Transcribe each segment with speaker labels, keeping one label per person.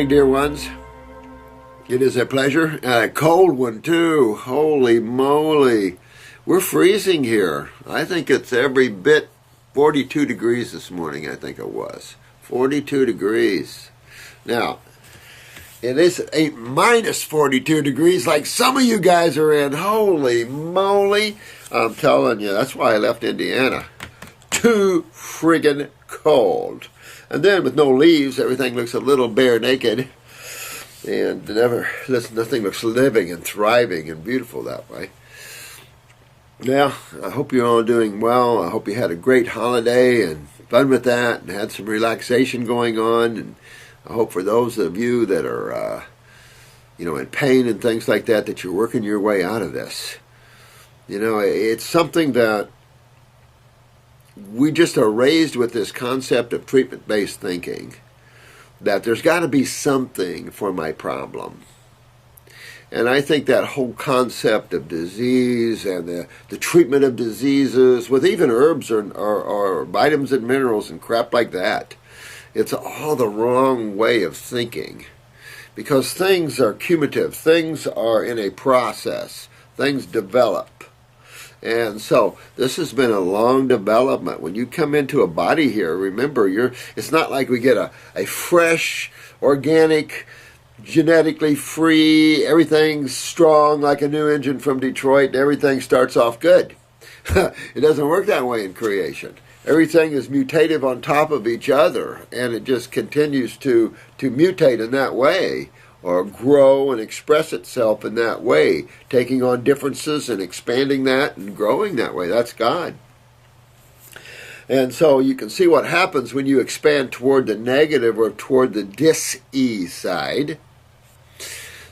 Speaker 1: morning, dear ones. It is a pleasure. A cold one, too. Holy moly. We're freezing here. I think it's every bit 42 degrees this morning, I think it was. 42 degrees. Now, it ain't minus 42 degrees like some of you guys are in. Holy moly. I'm telling you, that's why I left Indiana. Too friggin' cold. And then with no leaves, everything looks a little bare naked. And nothing looks living and thriving and beautiful that way. Now, I hope you're all doing well. I hope you had a great holiday and fun with that and had some relaxation going on. And I hope for those of you that are, in pain and things like that, that you're working your way out of this. It's something that we just are raised with this concept of treatment-based thinking, that there's got to be something for my problem. And I think that whole concept of disease and the treatment of diseases with even herbs or vitamins and minerals and crap like that, it's all the wrong way of thinking. Because things are cumulative. Things are in a process. Things develop. And so this has been a long development. When you come into a body here, remember, it's not like we get a fresh, organic, genetically free, everything's strong like a new engine from Detroit, and everything starts off good. It doesn't work that way in creation. Everything is mutative on top of each other, and it just continues to mutate in that way, or grow and express itself in that way, taking on differences and expanding that and growing that way. That's God. And so you can see what happens when you expand toward the negative or toward the dis-E side.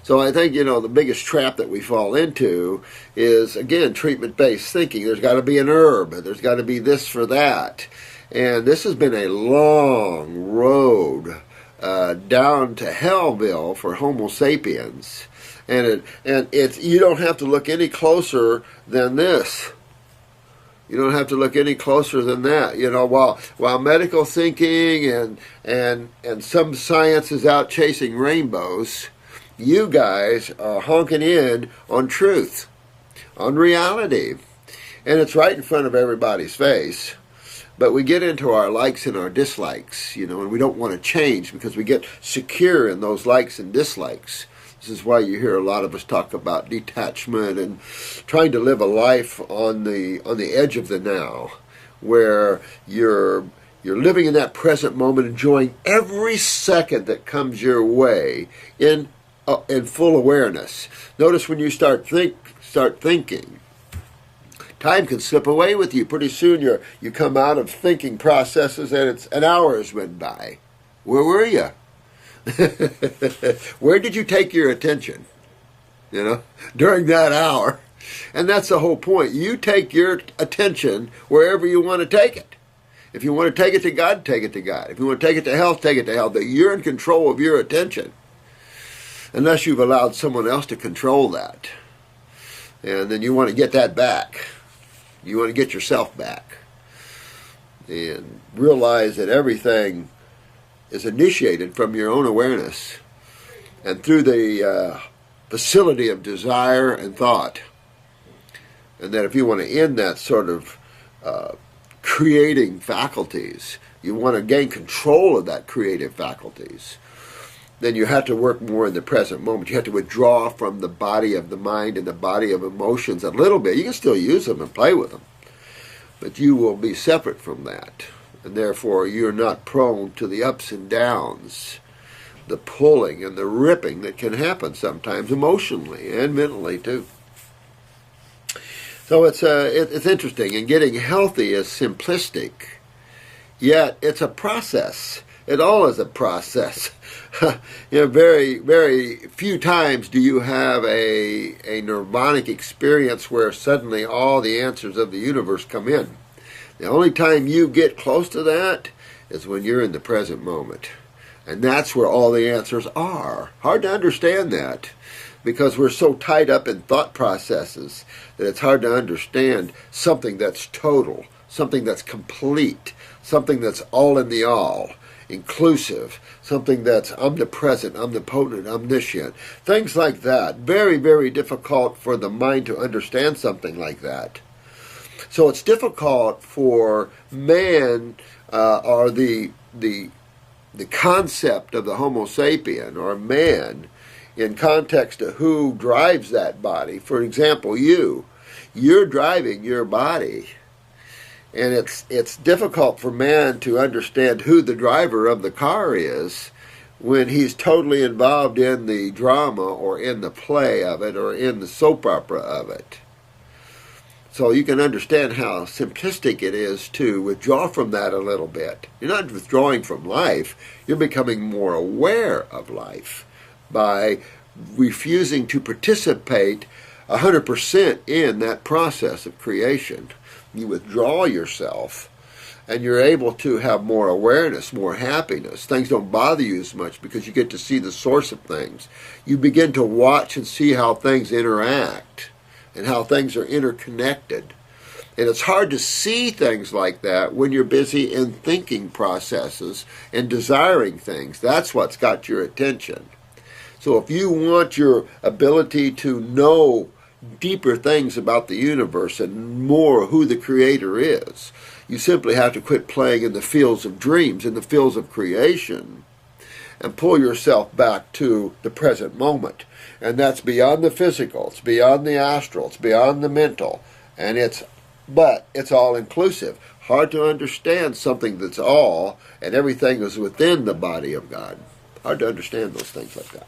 Speaker 1: So I think, the biggest trap that we fall into is, again, treatment-based thinking. There's got to be an herb. There's got to be this for that. And this has been a long road down to Hellville for Homo sapiens. And you don't have to look any closer than this. You don't have to look any closer than that. While medical thinking and some science is out chasing rainbows, you guys are honking in on truth, on reality. And it's right in front of everybody's face. But we get into our likes and our dislikes, and we don't want to change because we get secure in those likes and dislikes. This is why you hear a lot of us talk about detachment and trying to live a life on the edge of the now, where you're living in that present moment, enjoying every second that comes your way in full awareness. Notice when you start thinking, time can slip away with you. Pretty soon you come out of thinking processes and it's an hour has went by. Where were you? Where did you take your attention? During that hour. And that's the whole point. You take your attention wherever you want to take it. If you want to take it to God, take it to God. If you want to take it to health, take it to health. But you're in control of your attention. Unless you've allowed someone else to control that. And then you want to get that back. You want to get yourself back. And realize that everything is initiated from your own awareness. And through the facility of desire and thought. And that if you want to end that sort of creating faculties, you want to gain control of that creative faculties, then you have to work more in the present moment. You have to withdraw from the body of the mind and the body of emotions a little bit. You can still use them and play with them, but you will be separate from that. And therefore, you're not prone to the ups and downs, the pulling and the ripping that can happen sometimes emotionally and mentally too. So it's interesting, and getting healthy is simplistic, yet it's a process. It all is a process. Very, very few times do you have a nirvanic experience where suddenly all the answers of the universe come in. The only time you get close to that is when you're in the present moment. And that's where all the answers are. Hard to understand that because we're so tied up in thought processes that it's hard to understand something that's total, something that's complete, something that's all in the all. inclusive, something that's omnipresent, omnipotent, omniscient, things like that. Very, very difficult for the mind to understand something like that. So it's difficult for man, or the concept of the Homo sapien, or man, in context of who drives that body. For example, you're driving your body, and it's difficult for man to understand who the driver of the car is when he's totally involved in the drama or in the play of it or in the soap opera of it. So you can understand how simplistic it is to withdraw from that a little bit. You're not withdrawing from life, you're becoming more aware of life by refusing to participate 100% in that process of creation. You withdraw yourself, and you're able to have more awareness, more happiness. Things don't bother you as much because you get to see the source of things. You begin to watch and see how things interact and how things are interconnected. And it's hard to see things like that when you're busy in thinking processes and desiring things. That's what's got your attention. So if you want your ability to know deeper things about the universe and more who the creator is, you simply have to quit playing in the fields of dreams, in the fields of creation, and pull yourself back to the present moment. And that's beyond the physical, it's beyond the astral, it's beyond the mental, but it's all inclusive. Hard to understand something that's all and everything is within the body of God. Hard to understand those things like that.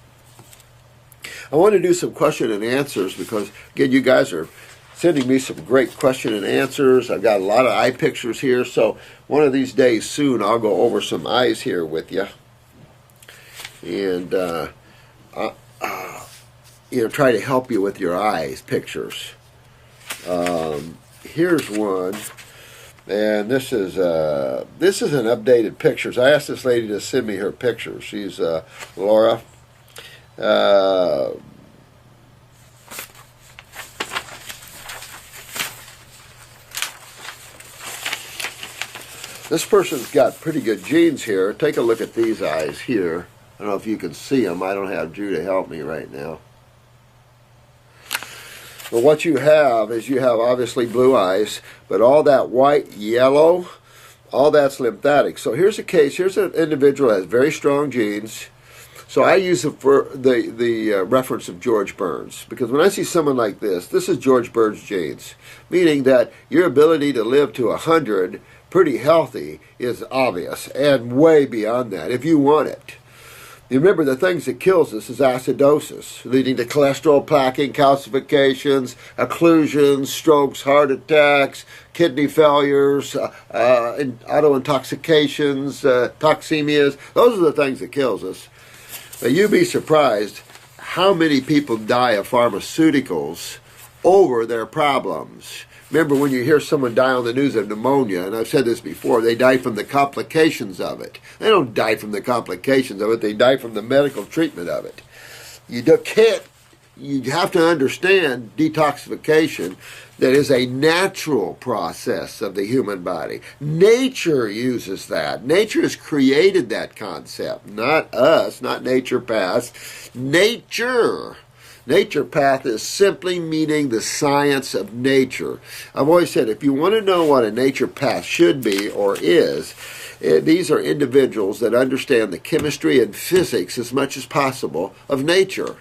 Speaker 1: I want to do some question and answers because, again, you guys are sending me some great question and answers. I've got a lot of eye pictures here, so one of these days soon I'll go over some eyes here with you. And, try to help you with your eyes pictures. Here's one, and this is an updated pictures. I asked this lady to send me her pictures. She's Laura. This person's got pretty good genes here. Take a look at these eyes here. I don't know if you can see them. I don't have Drew to help me right now. But what you have is you have obviously blue eyes, but all that white, yellow, all that's lymphatic. So here's a case. Here's an individual that has very strong genes. So I use it for the reference of George Burns, because when I see someone like this is George Burns' genes, meaning that your ability to live to 100 pretty healthy is obvious and way beyond that if you want it. You remember the things that kills us is acidosis, leading to cholesterol plaquing, calcifications, occlusions, strokes, heart attacks, kidney failures, auto intoxications, toxemias. Those are the things that kills us. Now, you'd be surprised how many people die of pharmaceuticals over their problems. Remember when you hear someone die on the news of pneumonia, and I've said this before, they die from the complications of it. They don't die from the complications of it, they die from the medical treatment of it. You have to understand detoxification, that is a natural process of the human body. Nature uses that. Nature has created that concept, not us, not naturopaths. Nature. Naturopath is simply meaning the science of nature. I've always said if you want to know what a naturopath should be or is, these are individuals that understand the chemistry and physics as much as possible of nature.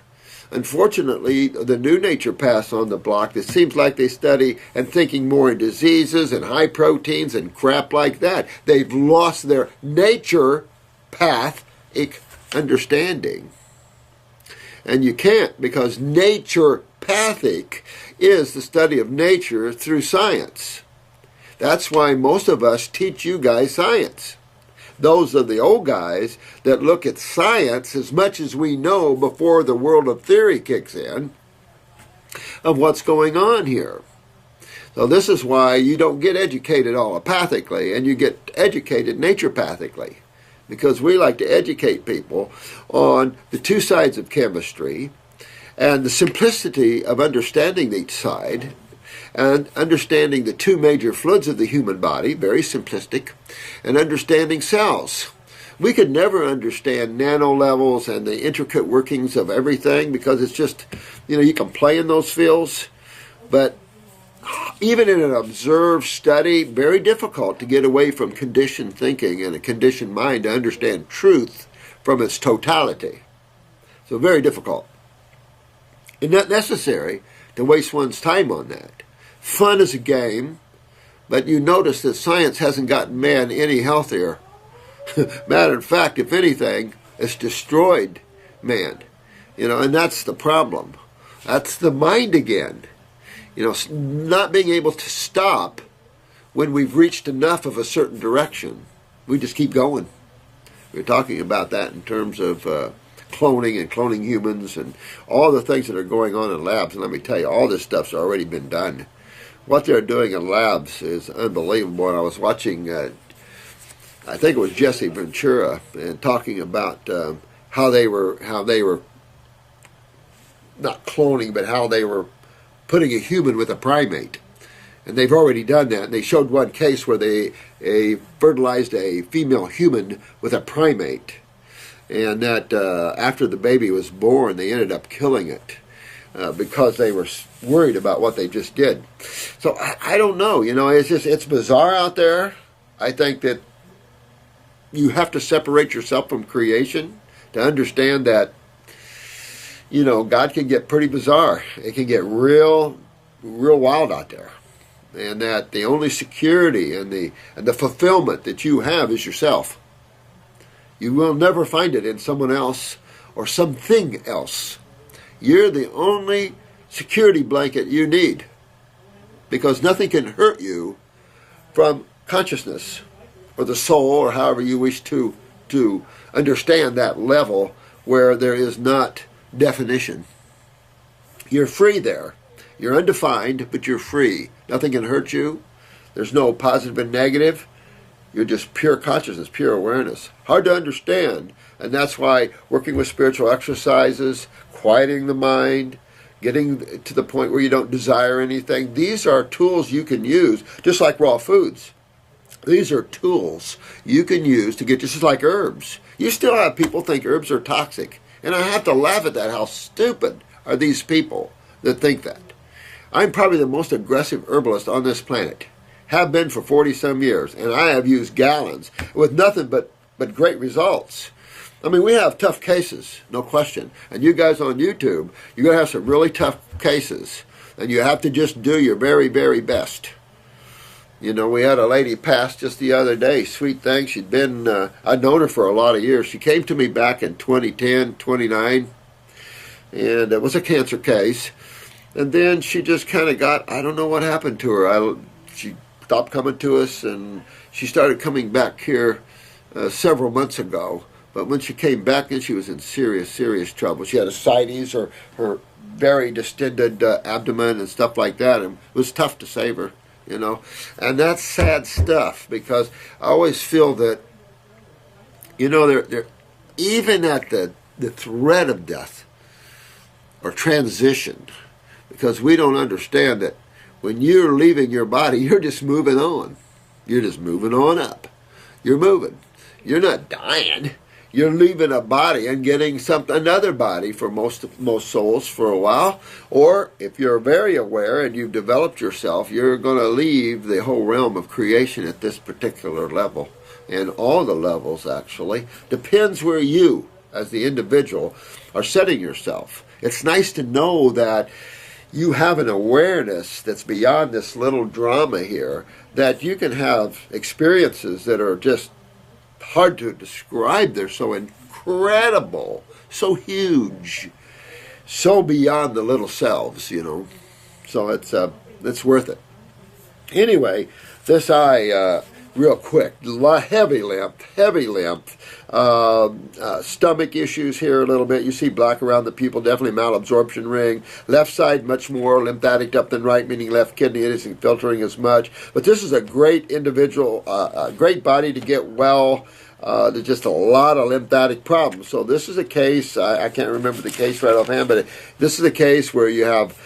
Speaker 1: Unfortunately, the new naturopaths on the block, it seems like they study and thinking more in diseases and high proteins and crap like that. They've lost their naturopathic understanding. And you can't, because naturopathic is the study of nature through science. That's why most of us teach you guys science. Those are the old guys that look at science as much as we know before the world of theory kicks in of what's going on here. So this is why you don't get educated allopathically and you get educated naturopathically. Because we like to educate people on the two sides of chemistry and the simplicity of understanding each side and understanding the two major fluids of the human body, very simplistic, and understanding cells. We could never understand nano levels and the intricate workings of everything because it's just, you can play in those fields, but even in an observed study, very difficult to get away from conditioned thinking and a conditioned mind to understand truth from its totality. So very difficult. And not necessary to waste one's time on that. Fun is a game, but you notice that science hasn't gotten man any healthier. Matter of fact, if anything, it's destroyed man. And that's the problem. That's the mind again. Not being able to stop when we've reached enough of a certain direction. We just keep going. We're talking about that in terms of cloning and cloning humans and all the things that are going on in labs. And let me tell you, all this stuff's already been done. What they're doing in labs is unbelievable. And I was watching, I think it was Jesse Ventura, and talking about how they were not cloning, but how they were putting a human with a primate. And they've already done that. And they showed one case where they fertilized a female human with a primate. And that after the baby was born, they ended up killing it because they were worried about what they just did. So I don't know. It's bizarre out there. I think that you have to separate yourself from creation to understand that God can get pretty bizarre. It can get real wild out there. And that the only security and the fulfillment that you have is yourself. You will never find it in someone else or something else. You're the only security blanket you need, because nothing can hurt you from consciousness or the soul, or however you wish to understand that level where there is not definition. You're free there. You're undefined, but you're free. Nothing can hurt you. There's no positive and negative. You're just pure consciousness, pure awareness. Hard to understand, and that's why working with spiritual exercises, quieting the mind, getting to the point where you don't desire anything, these are tools you can use, just like raw foods. These are tools you can use to get, just like herbs. You still have people think herbs are toxic. And I have to laugh at that. How stupid are these people that think that? I'm probably the most aggressive herbalist on this planet. Have been for 40-some years. And I have used gallons with nothing but great results. I mean, we have tough cases, no question. And you guys on YouTube, you're going to have some really tough cases. And you have to just do your very, very best. We had a lady pass just the other day, sweet thing. She'd been, I'd known her for a lot of years. She came to me back in 2010, 29, and it was a cancer case. And then she just kind of got, I don't know what happened to her. She stopped coming to us, and she started coming back here several months ago. But when she came back, then she was in serious, serious trouble. She had ascites, or her very distended abdomen and stuff like that, and it was tough to save her. And that's sad stuff, because I always feel that, they're even at the threat of death or transition, because we don't understand that when you're leaving your body, you're just moving on. You're just moving on up. You're moving. You're not dying. You're leaving a body and getting another body for most souls for a while. Or if you're very aware and you've developed yourself, you're going to leave the whole realm of creation at this particular level. And all the levels, actually. Depends where you, as the individual, are setting yourself. It's nice to know that you have an awareness that's beyond this little drama here, that you can have experiences that are just hard to describe. They're so incredible, so huge, so beyond the little selves, So it's worth it. Anyway, this eye, real quick, heavy lymph, stomach issues here a little bit. You see black around the pupil, definitely malabsorption ring. Left side, much more lymphatic up than right, meaning left kidney isn't filtering as much. But this is a great individual, a great body to get well. There's just a lot of lymphatic problems. So this is a case, I can't remember the case right offhand, but this is a case where you have,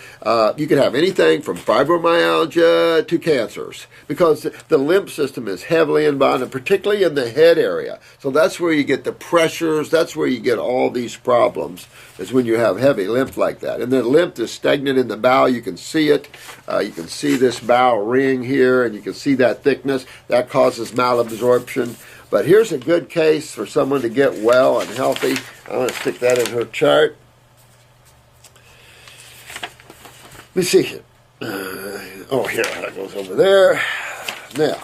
Speaker 1: you can have anything from fibromyalgia to cancers, because the lymph system is heavily involved, and particularly in the head area. So that's where you get the pressures, that's where you get all these problems, is when you have heavy lymph like that. And the lymph is stagnant in the bowel. You can see it. You can see this bowel ring here, and you can see that thickness. That causes malabsorption. But here's a good case for someone to get well and healthy. I want to stick that in her chart. Let me see here. Oh, here, that goes over there. Now,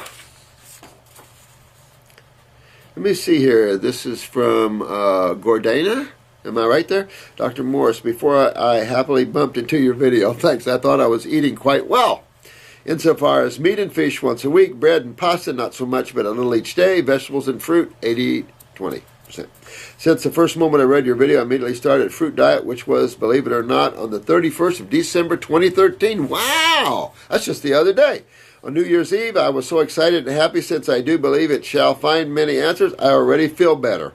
Speaker 1: let me see here. This is from Gordana. Am I right there? Dr. Morris, before I happily bumped into your video, thanks. I thought I was eating quite well. Insofar as meat and fish once a week, bread and pasta not so much, but a little each day, vegetables and fruit 80-20%. Since the first moment I read your video, I immediately started a fruit diet, which was, believe it or not, on the 31st of December 2013. Wow! That's just the other day. On New Year's Eve, I was so excited and happy, since I do believe it shall find many answers. I already feel better.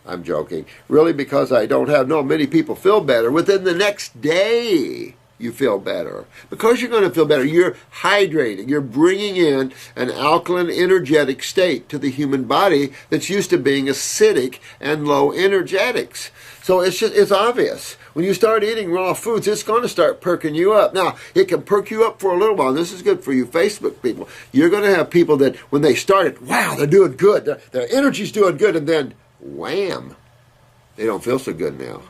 Speaker 1: I'm joking. Really, because I don't have, no, many people feel better. Within the next day, you feel better. Because you're going to feel better. You're hydrating. You're bringing in an alkaline, energetic state to the human body that's used to being acidic and low energetics. So it's obvious. When you start eating raw foods, it's going to start perking you up. Now, it can perk you up for a little while. This is good for you Facebook people. You're going to have people that, when they started, wow, they're doing good. Their energy's doing good. And then, wham, they don't feel so good now.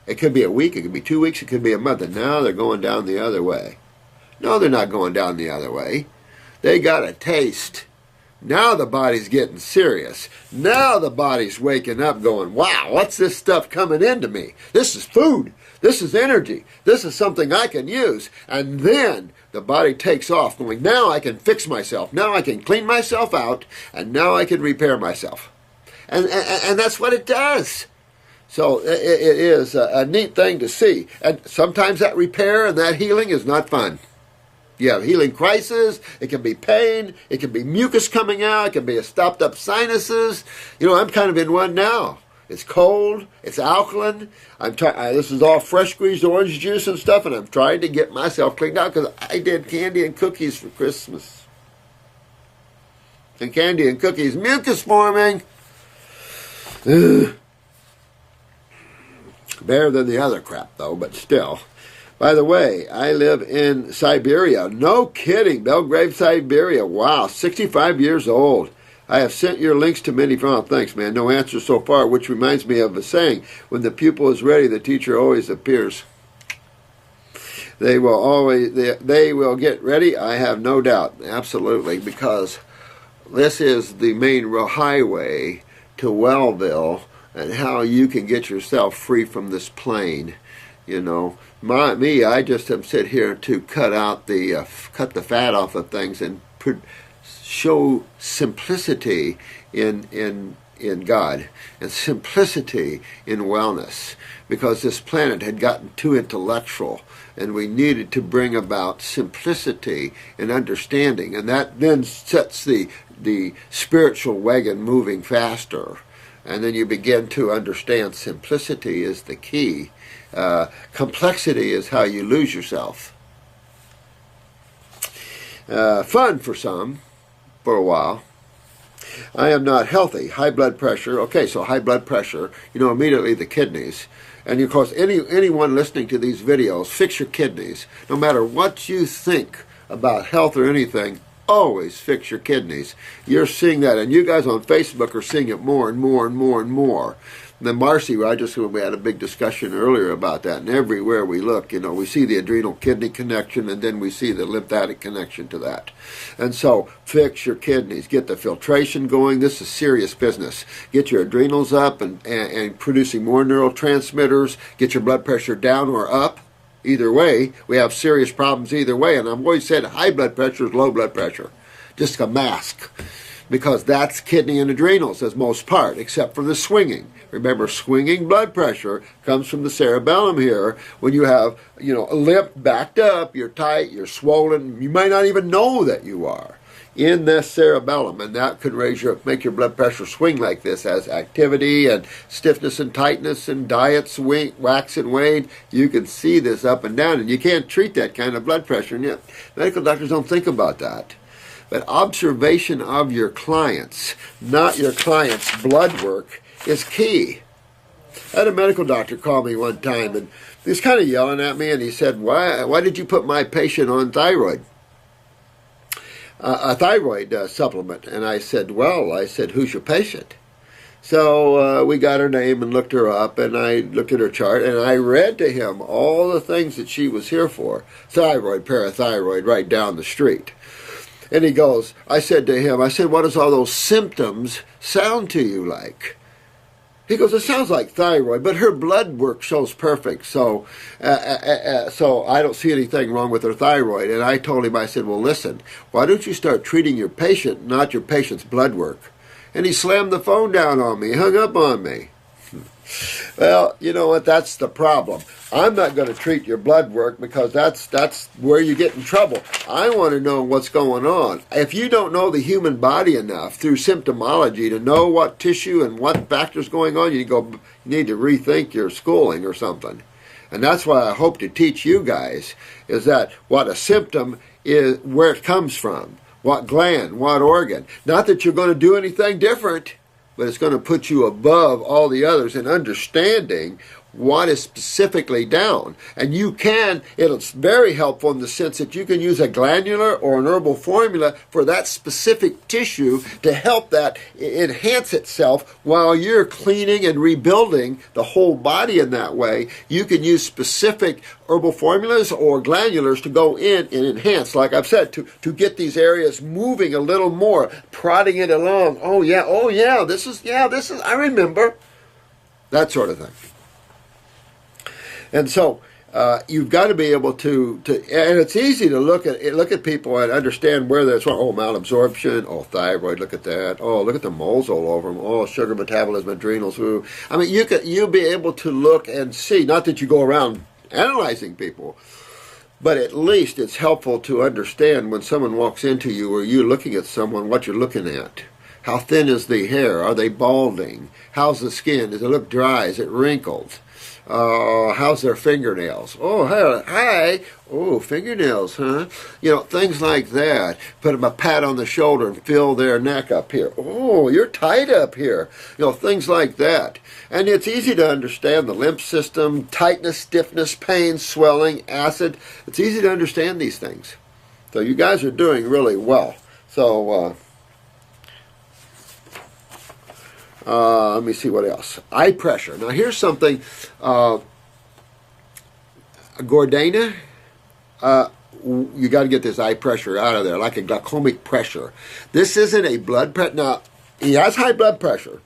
Speaker 1: It could be a week, it could be 2 weeks, it could be a month, and now they're going down the other way. No, they're not going down the other way. They got a taste. Now the body's getting serious. Now the body's waking up going, wow, what's this stuff coming into me? This is food. This is energy. This is something I can use. And then the body takes off going, now I can fix myself. Now I can clean myself out, and now I can repair myself. And that's what it does. So it is a neat thing to see. And sometimes that repair and that healing is not fun. You have healing crisis. It can be pain. It can be mucus coming out. It can be a stopped up sinuses. You know, I'm kind of in one now. It's cold. It's alkaline. This is all fresh squeezed orange juice and stuff, and I'm trying to get myself cleaned out because I did candy and cookies for Christmas. And candy and cookies, mucus forming. Ugh. Better than the other crap, though, but still. By the way, I live in Siberia. No kidding. Belgrade, Siberia. Wow, 65 years old. I have sent your links to many. Oh, thanks, man. No answer so far, which reminds me of a saying. When the pupil is ready, the teacher always appears. They will get ready, I have no doubt. Absolutely, because this is the main highway to Wellville, and how you can get yourself free from this plane. You know, I just am sit here to cut the fat off of things and show simplicity in God and simplicity in wellness, because this planet had gotten too intellectual, and we needed to bring about simplicity and understanding, and that then sets the spiritual wagon moving faster. And then you begin to understand simplicity is the key. Complexity is how you lose yourself. Fun for some, for a while. I am not healthy. High blood pressure. Okay, so high blood pressure, you know, immediately the kidneys. And of course, anyone listening to these videos, fix your kidneys. No matter what you think about health or anything, always fix your kidneys. You're seeing that, and you guys on Facebook are seeing it more and more and more and more. And then Marcy, we had a big discussion earlier about that, and everywhere we look, you know, we see the adrenal kidney connection, and then we see the lymphatic connection to that. And so, fix your kidneys, get the filtration going. This is serious business. Get your adrenals up and producing more neurotransmitters, get your blood pressure down or up. Either way, we have serious problems either way. And I've always said high blood pressure is low blood pressure. Just a mask. Because that's kidney and adrenals as most part, except for the swinging. Remember, swinging blood pressure comes from the cerebellum here. When you have, you know, a limp backed up, you're tight, you're swollen, you might not even know that you are. in the cerebellum, and that could make your blood pressure swing like this as activity and stiffness and tightness and diets wax and wane. You can see this up and down, and you can't treat that kind of blood pressure, and yet medical doctors don't think about that. But observation of your clients, not your client's blood work, is key. I had a medical doctor call me one time, and he was kind of yelling at me, and he said, why did you put my patient on a thyroid supplement? And I said, who's your patient? So we got her name and looked her up, and I looked at her chart, and I read to him all the things that she was here for. Thyroid, parathyroid, right down the street. And he goes, I said to him, what does all those symptoms sound to you like? He goes, it sounds like thyroid, but her blood work shows perfect, so I don't see anything wrong with her thyroid. And I told him, I said, well, listen, why don't you start treating your patient, not your patient's blood work? And he slammed the phone down on me, hung up on me. Well, you know what, that's the problem. I'm not going to treat your blood work because that's where you get in trouble. I want to know what's going on. If you don't know the human body enough through symptomology to know what tissue and what factors going on, you need to rethink your schooling or something. And that's what I hope to teach you guys, is that what a symptom is, where it comes from, what gland, what organ. Not that you're going to do anything different, but it's going to put you above all the others in understanding what is specifically down. And it's very helpful in the sense that you can use a glandular or an herbal formula for that specific tissue to help that enhance itself while you're cleaning and rebuilding the whole body in that way. You can use specific herbal formulas or glandulars to go in and enhance, like I've said, to get these areas moving a little more, prodding it along. Oh yeah, this is, I remember. That sort of thing. And so you've got to be able to, and it's easy to look at people and understand where that's wrong. Oh, malabsorption. Oh, thyroid. Look at that. Oh, look at the moles all over them. Oh, sugar metabolism, adrenals. Ooh. I mean, you'll be able to look and see. Not that you go around analyzing people, but at least it's helpful to understand when someone walks into you or you're looking at someone what you're looking at. How thin is the hair? Are they balding? How's the skin? Does it look dry? Is it wrinkled? How's their fingernails? Oh, hi. Oh, fingernails, huh? Things like that. Put them a pat on the shoulder and feel their neck up here. Oh, you're tight up here. Things like that. And it's easy to understand the lymph system, tightness, stiffness, pain, swelling, acid. It's easy to understand these things. So you guys are doing really well. So, let me see what else. Eye pressure. Now here's something. Gordana, you got to get this eye pressure out of there, like a glaucomic pressure. This isn't a blood pressure. Now, he has high blood pressure.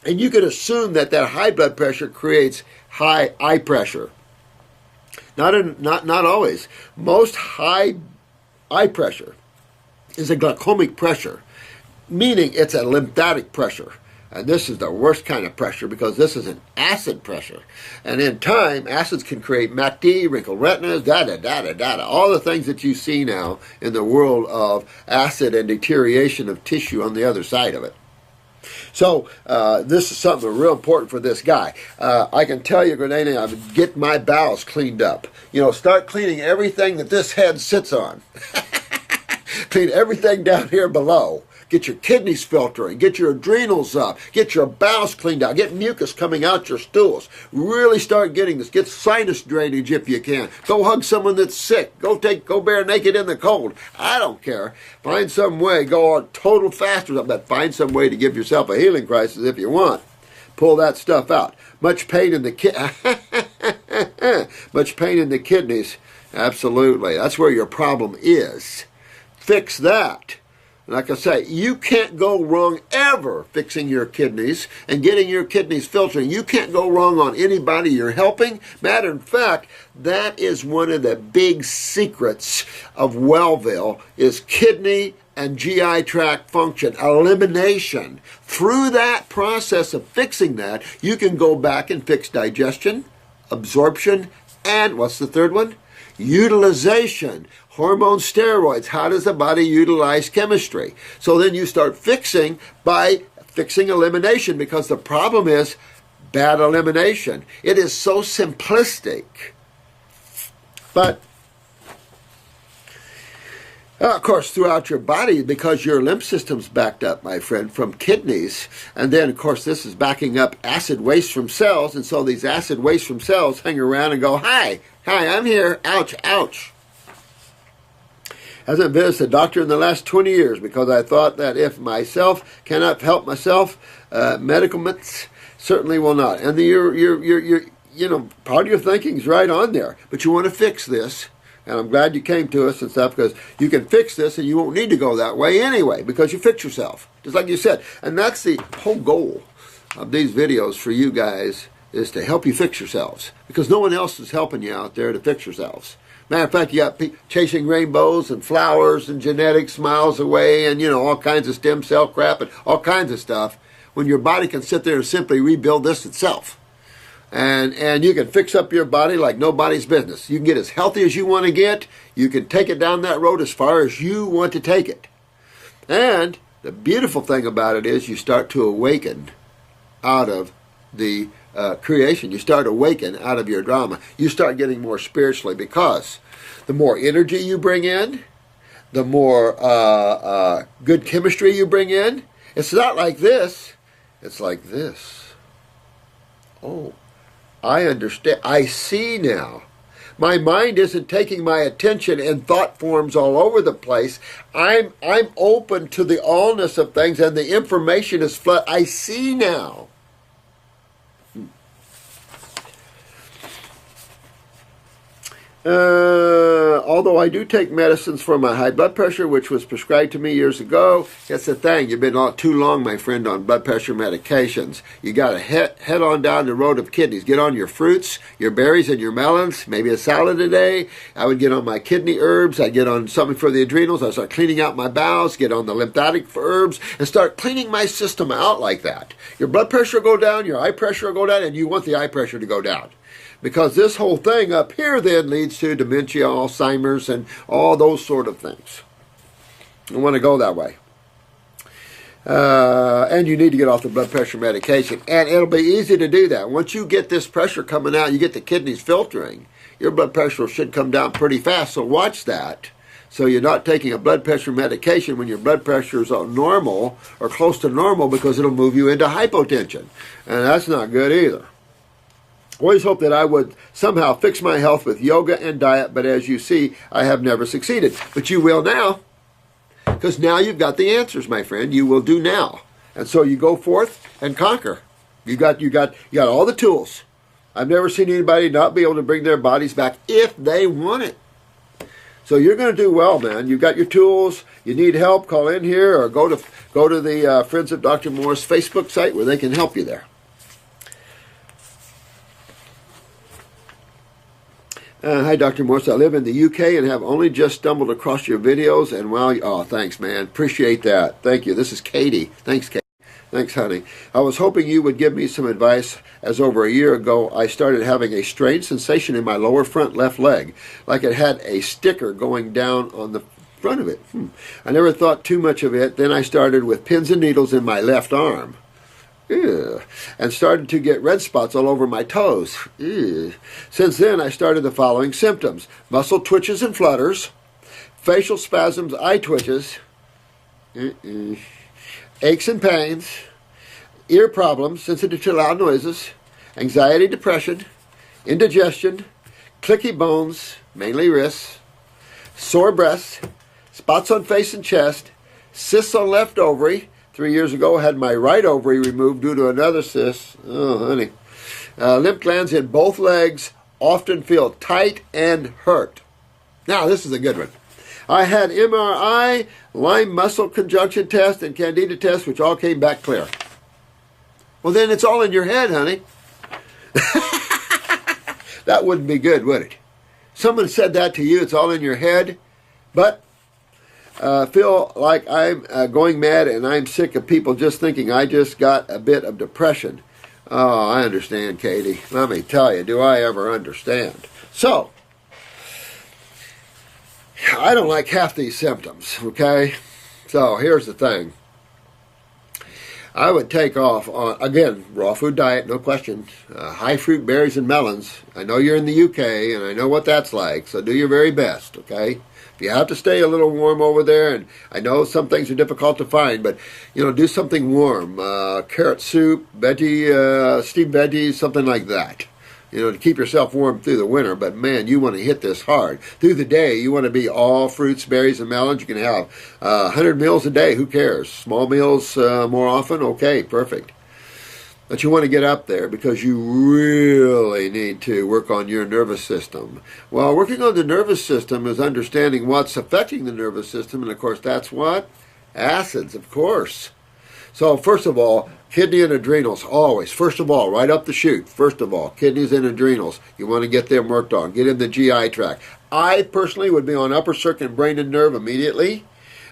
Speaker 1: And you could assume that high blood pressure creates high eye pressure. Not always. Most high eye pressure is a glaucomic pressure, meaning it's a lymphatic pressure. And this is the worst kind of pressure because this is an acid pressure. And in time, acids can create MACD, wrinkled retinas, all the things that you see now in the world of acid and deterioration of tissue on the other side of it. So this is something real important for this guy. I can tell you, Grenada, I would get my bowels cleaned up. Start cleaning everything that this head sits on. Clean everything down here below. Get your kidneys filtering, get your adrenals up, get your bowels cleaned out, get mucus coming out your stools. Really start getting this. Get sinus drainage if you can. Go hug someone that's sick. Go bare naked in the cold. I don't care. Find some way. Go on total fast or something, but find some way to give yourself a healing crisis if you want. Pull that stuff out. Much pain in the much pain in the kidneys. Absolutely. That's where your problem is. Fix that. Like I say, you can't go wrong ever fixing your kidneys and getting your kidneys filtering. You can't go wrong on anybody you're helping. Matter of fact, that is one of the big secrets of Wellville is kidney and GI tract function, elimination. Through that process of fixing that, you can go back and fix digestion, absorption, and what's the third one? Utilization, hormone steroids. How does the body utilize chemistry? So then you start fixing by fixing elimination, because the problem is bad elimination. It is so simplistic. But of course, throughout your body, because your lymph system's backed up, my friend, from kidneys. And then, of course, this is backing up acid waste from cells. And so these acid waste from cells hang around and go, hi, I'm here. Ouch, ouch. Hasn't visited a doctor in the last 20 years because I thought that if myself cannot help myself, medicaments certainly will not. And part of your thinking's right on there. But you want to fix this. And I'm glad you came to us and stuff, because you can fix this and you won't need to go that way anyway, because you fix yourself, just like you said. And that's the whole goal of these videos for you guys, is to help you fix yourselves, because no one else is helping you out there to fix yourselves. Matter of fact, you got people chasing rainbows and flowers and genetics miles away, and all kinds of stem cell crap and all kinds of stuff, when your body can sit there and simply rebuild this itself. And you can fix up your body like nobody's business. You can get as healthy as you want to get. You can take it down that road as far as you want to take it. And the beautiful thing about it is you start to awaken out of the creation. You start awaken out of your drama. You start getting more spiritually, because the more energy you bring in, the more good chemistry you bring in. It's not like this. It's like this. Oh, I understand. I see now. My mind isn't taking my attention in thought forms all over the place. I'm open to the allness of things, and the information is flood. I see now. Although I do take medicines for my high blood pressure, which was prescribed to me years ago, that's the thing. You've been too long, my friend, on blood pressure medications. You got to head on down the road of kidneys. Get on your fruits, your berries, and your melons. Maybe a salad a day. I would get on my kidney herbs. I'd get on something for the adrenals. I'd start cleaning out my bowels. Get on the lymphatic herbs and start cleaning my system out like that. Your blood pressure will go down. Your eye pressure will go down, and you want the eye pressure to go down. Because this whole thing up here then leads to dementia, Alzheimer's, and all those sort of things. You want to go that way. And you need to get off the blood pressure medication. And it'll be easy to do that. Once you get this pressure coming out, you get the kidneys filtering, your blood pressure should come down pretty fast. So watch that. So you're not taking a blood pressure medication when your blood pressure is normal or close to normal, because it'll move you into hypotension. And that's not good either. Always hoped that I would somehow fix my health with yoga and diet, but as you see, I have never succeeded. But you will now, because now you've got the answers, my friend. You will do now. And so you go forth and conquer. You got all the tools. I've never seen anybody not be able to bring their bodies back if they want it. So you're going to do well, man. You've got your tools. You need help, call in here, or go to the Friends of Dr. Morris Facebook site where they can help you there. Hi, Dr. Morse. I live in the UK and have only just stumbled across your videos. And wow, thanks, man. Appreciate that. Thank you. This is Katie. Thanks, Katie. Thanks, honey. I was hoping you would give me some advice, as over a year ago I started having a strange sensation in my lower front left leg, like it had a sticker going down on the front of it. I never thought too much of it. Then I started with pins and needles in my left arm. Ew. And started to get red spots all over my toes. Ew. Since then, I started the following symptoms: muscle twitches and flutters, facial spasms, eye twitches, aches and pains, ear problems, sensitive to loud noises, anxiety, depression, indigestion, clicky bones, mainly wrists, sore breasts, spots on face and chest, cysts on left ovary. 3 years ago, I had my right ovary removed due to another cyst. Oh, honey. Lymph glands in both legs often feel tight and hurt. Now, this is a good one. I had MRI, Lyme muscle conjunction test, and Candida test, which all came back clear. Well, then it's all in your head, honey. That wouldn't be good, would it? Someone said that to you, it's all in your head, but feel like I'm going mad and I'm sick of people just thinking I just got a bit of depression. Oh, I understand, Katie. Let me tell you, do I ever understand. So, I don't like half these symptoms, okay? So here's the thing. I would take off on, again, raw food diet, no question. High fruit, berries, and melons. I know you're in the UK, and I know what that's like, so do your very best, okay? If you have to stay a little warm over there, and I know some things are difficult to find, but, do something warm. Carrot soup, veggie, steamed veggies, something like that. To keep yourself warm through the winter. But man, you want to hit this hard. Through the day, you want to be all fruits, berries, and melons. You can have 100 meals a day. Who cares? Small meals more often? Okay, perfect. But you want to get up there because you really need to work on your nervous system. Well, working on the nervous system is understanding what's affecting the nervous system. And of course, that's what? Acids, of course. So first of all, kidney and adrenals, always. First of all, right up the chute. First of all, kidneys and adrenals. You want to get them worked on. Get in the GI tract. I personally would be on upper circuit, brain, and nerve immediately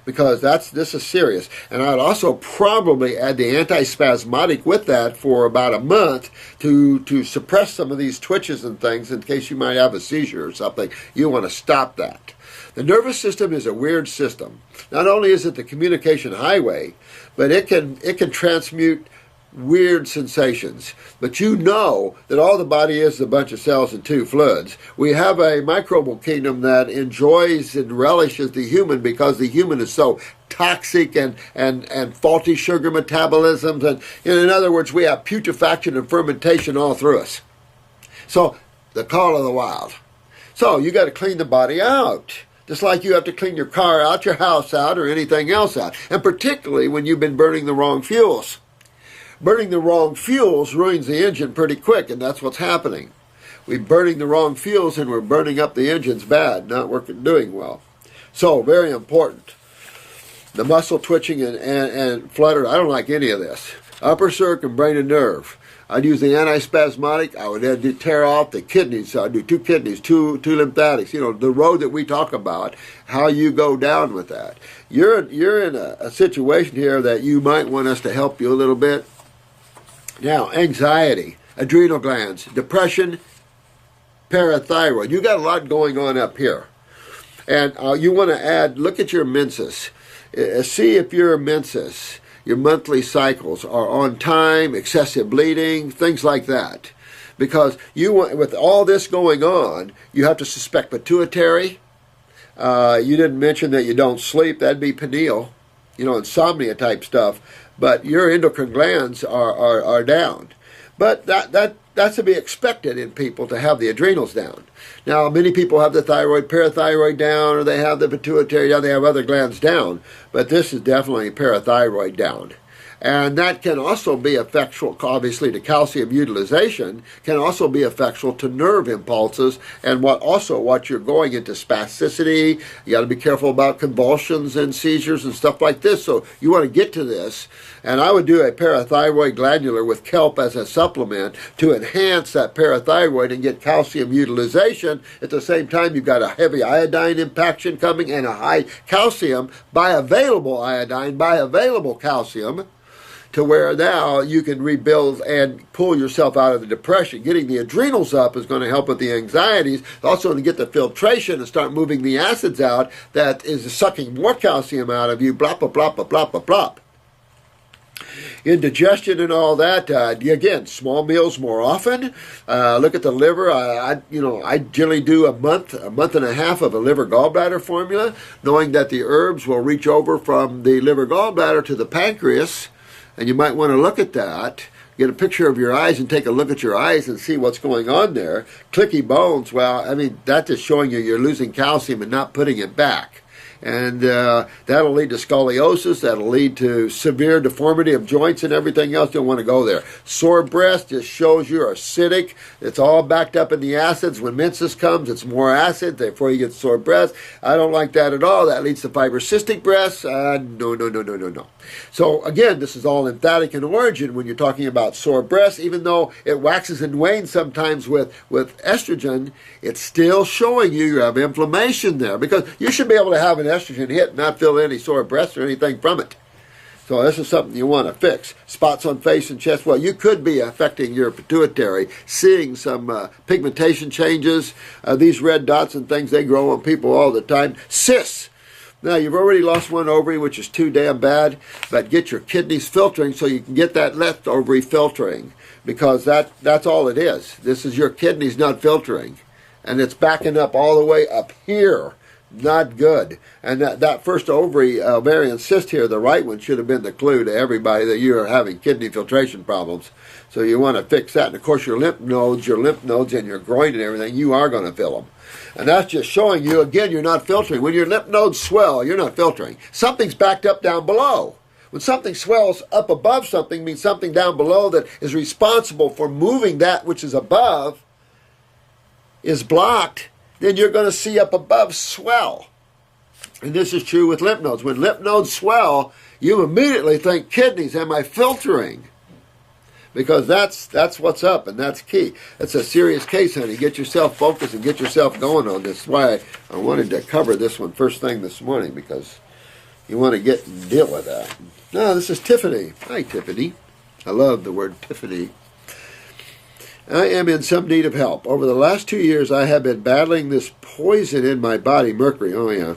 Speaker 1: because this is serious. And I'd also probably add the antispasmodic with that for about a month to suppress some of these twitches and things in case you might have a seizure or something. You want to stop that. The nervous system is a weird system. Not only is it the communication highway, but it can transmute weird sensations. But you know that all the body is a bunch of cells and two fluids. We have a microbial kingdom that enjoys and relishes the human because the human is so toxic and faulty sugar metabolisms. And in other words, we have putrefaction and fermentation all through us. So the call of the wild. So you got to clean the body out. Just like you have to clean your car out, your house out, or anything else out. And particularly when you've been burning the wrong fuels. Burning the wrong fuels ruins the engine pretty quick, and that's what's happening. We're burning the wrong fuels, and we're burning up the engines bad, not doing well. So, very important. The muscle twitching and flutter, I don't like any of this. Upper circuit and brain and nerve. I'd use the antispasmodic. I would then tear off the kidneys. So I'd do two kidneys, two lymphatics. The road that we talk about, how you go down with that. You're in a situation here that you might want us to help you a little bit. Now, anxiety, adrenal glands, depression, parathyroid. You got a lot going on up here. And you want to add, look at your menses. See if your menses, your monthly cycles are on time, excessive bleeding, things like that. Because with all this going on, you have to suspect pituitary. You didn't mention that you don't sleep. That'd be pineal, insomnia type stuff. But your endocrine glands are down. But that's to be expected in people to have the adrenals down. Now, many people have the thyroid, parathyroid down, or they have the pituitary down, they have other glands down. But this is definitely parathyroid down. And that can also be effectual, obviously, to calcium utilization, can also be effectual to nerve impulses, and what you're going into spasticity. You got to be careful about convulsions and seizures and stuff like this. So you want to get to this. And I would do a parathyroid glandular with kelp as a supplement to enhance that parathyroid and get calcium utilization. At the same time, you've got a heavy iodine impaction coming and a high calcium, bioavailable iodine, bioavailable calcium, to where now you can rebuild and pull yourself out of the depression. Getting the adrenals up is going to help with the anxieties. Also to get the filtration and start moving the acids out that is sucking more calcium out of you, blah, blah, blah, blah, blah, blah, blah. Indigestion and all that, again, small meals more often. Look at the liver. I generally do a month and a half of a liver gallbladder formula, knowing that the herbs will reach over from the liver gallbladder to the pancreas. And you might want to look at that, get a picture of your eyes and take a look at your eyes and see what's going on there. Clicky bones, that's just showing you're losing calcium and not putting it back. And that'll lead to scoliosis. That'll lead to severe deformity of joints and everything else. You don't want to go there. Sore breast just shows you're acidic. It's all backed up in the acids. When menses comes, it's more acid. Therefore, you get sore breast. I don't like that at all. That leads to fibrocystic breasts. No. So, again, this is all lymphatic in origin when you're talking about sore breasts. Even though it waxes and wanes sometimes with estrogen, it's still showing you have inflammation there. Because you should be able to have an estrogen hit and not feel any sore breasts or anything from it. So this is something you want to fix. Spots on face and chest. Well, you could be affecting your pituitary, seeing some pigmentation changes. These red dots and things, they grow on people all the time. Cysts. Now, you've already lost one ovary, which is too damn bad, but get your kidneys filtering so you can get that left ovary filtering, because that's all it is. This is your kidneys not filtering, and it's backing up all the way up here. Not good. And that first ovarian cyst here, the right one, should have been the clue to everybody that you are having kidney filtration problems. So you want to fix that. And of course your lymph nodes and your groin and everything, you are going to fill them. And that's just showing you, again, you're not filtering. When your lymph nodes swell, you're not filtering. Something's backed up down below. When something swells up above something, means something down below that is responsible for moving that which is above is blocked. Then you're going to see up above swell. And this is true with lymph nodes. When lymph nodes swell, you immediately think, kidneys, am I filtering? Because that's what's up, and that's key. It's a serious case, honey. Get yourself focused and get yourself going on this. That's why I wanted to cover this one first thing this morning, because you want to get and deal with that. No, this is Tiffany. Hi, Tiffany. I love the word Tiffany. I am in some need of help. Over the last 2 years, I have been battling this poison in my body, Mercury. Oh, yeah.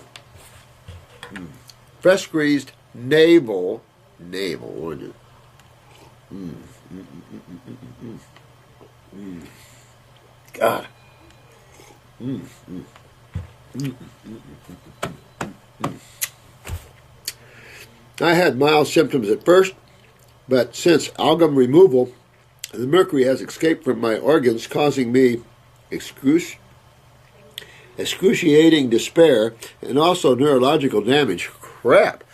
Speaker 1: Fresh squeezed navel, wouldn't it? God. I had mild symptoms at first, but since amalgam removal, the mercury has escaped from my organs, causing me excruciating despair and also neurological damage. Crap.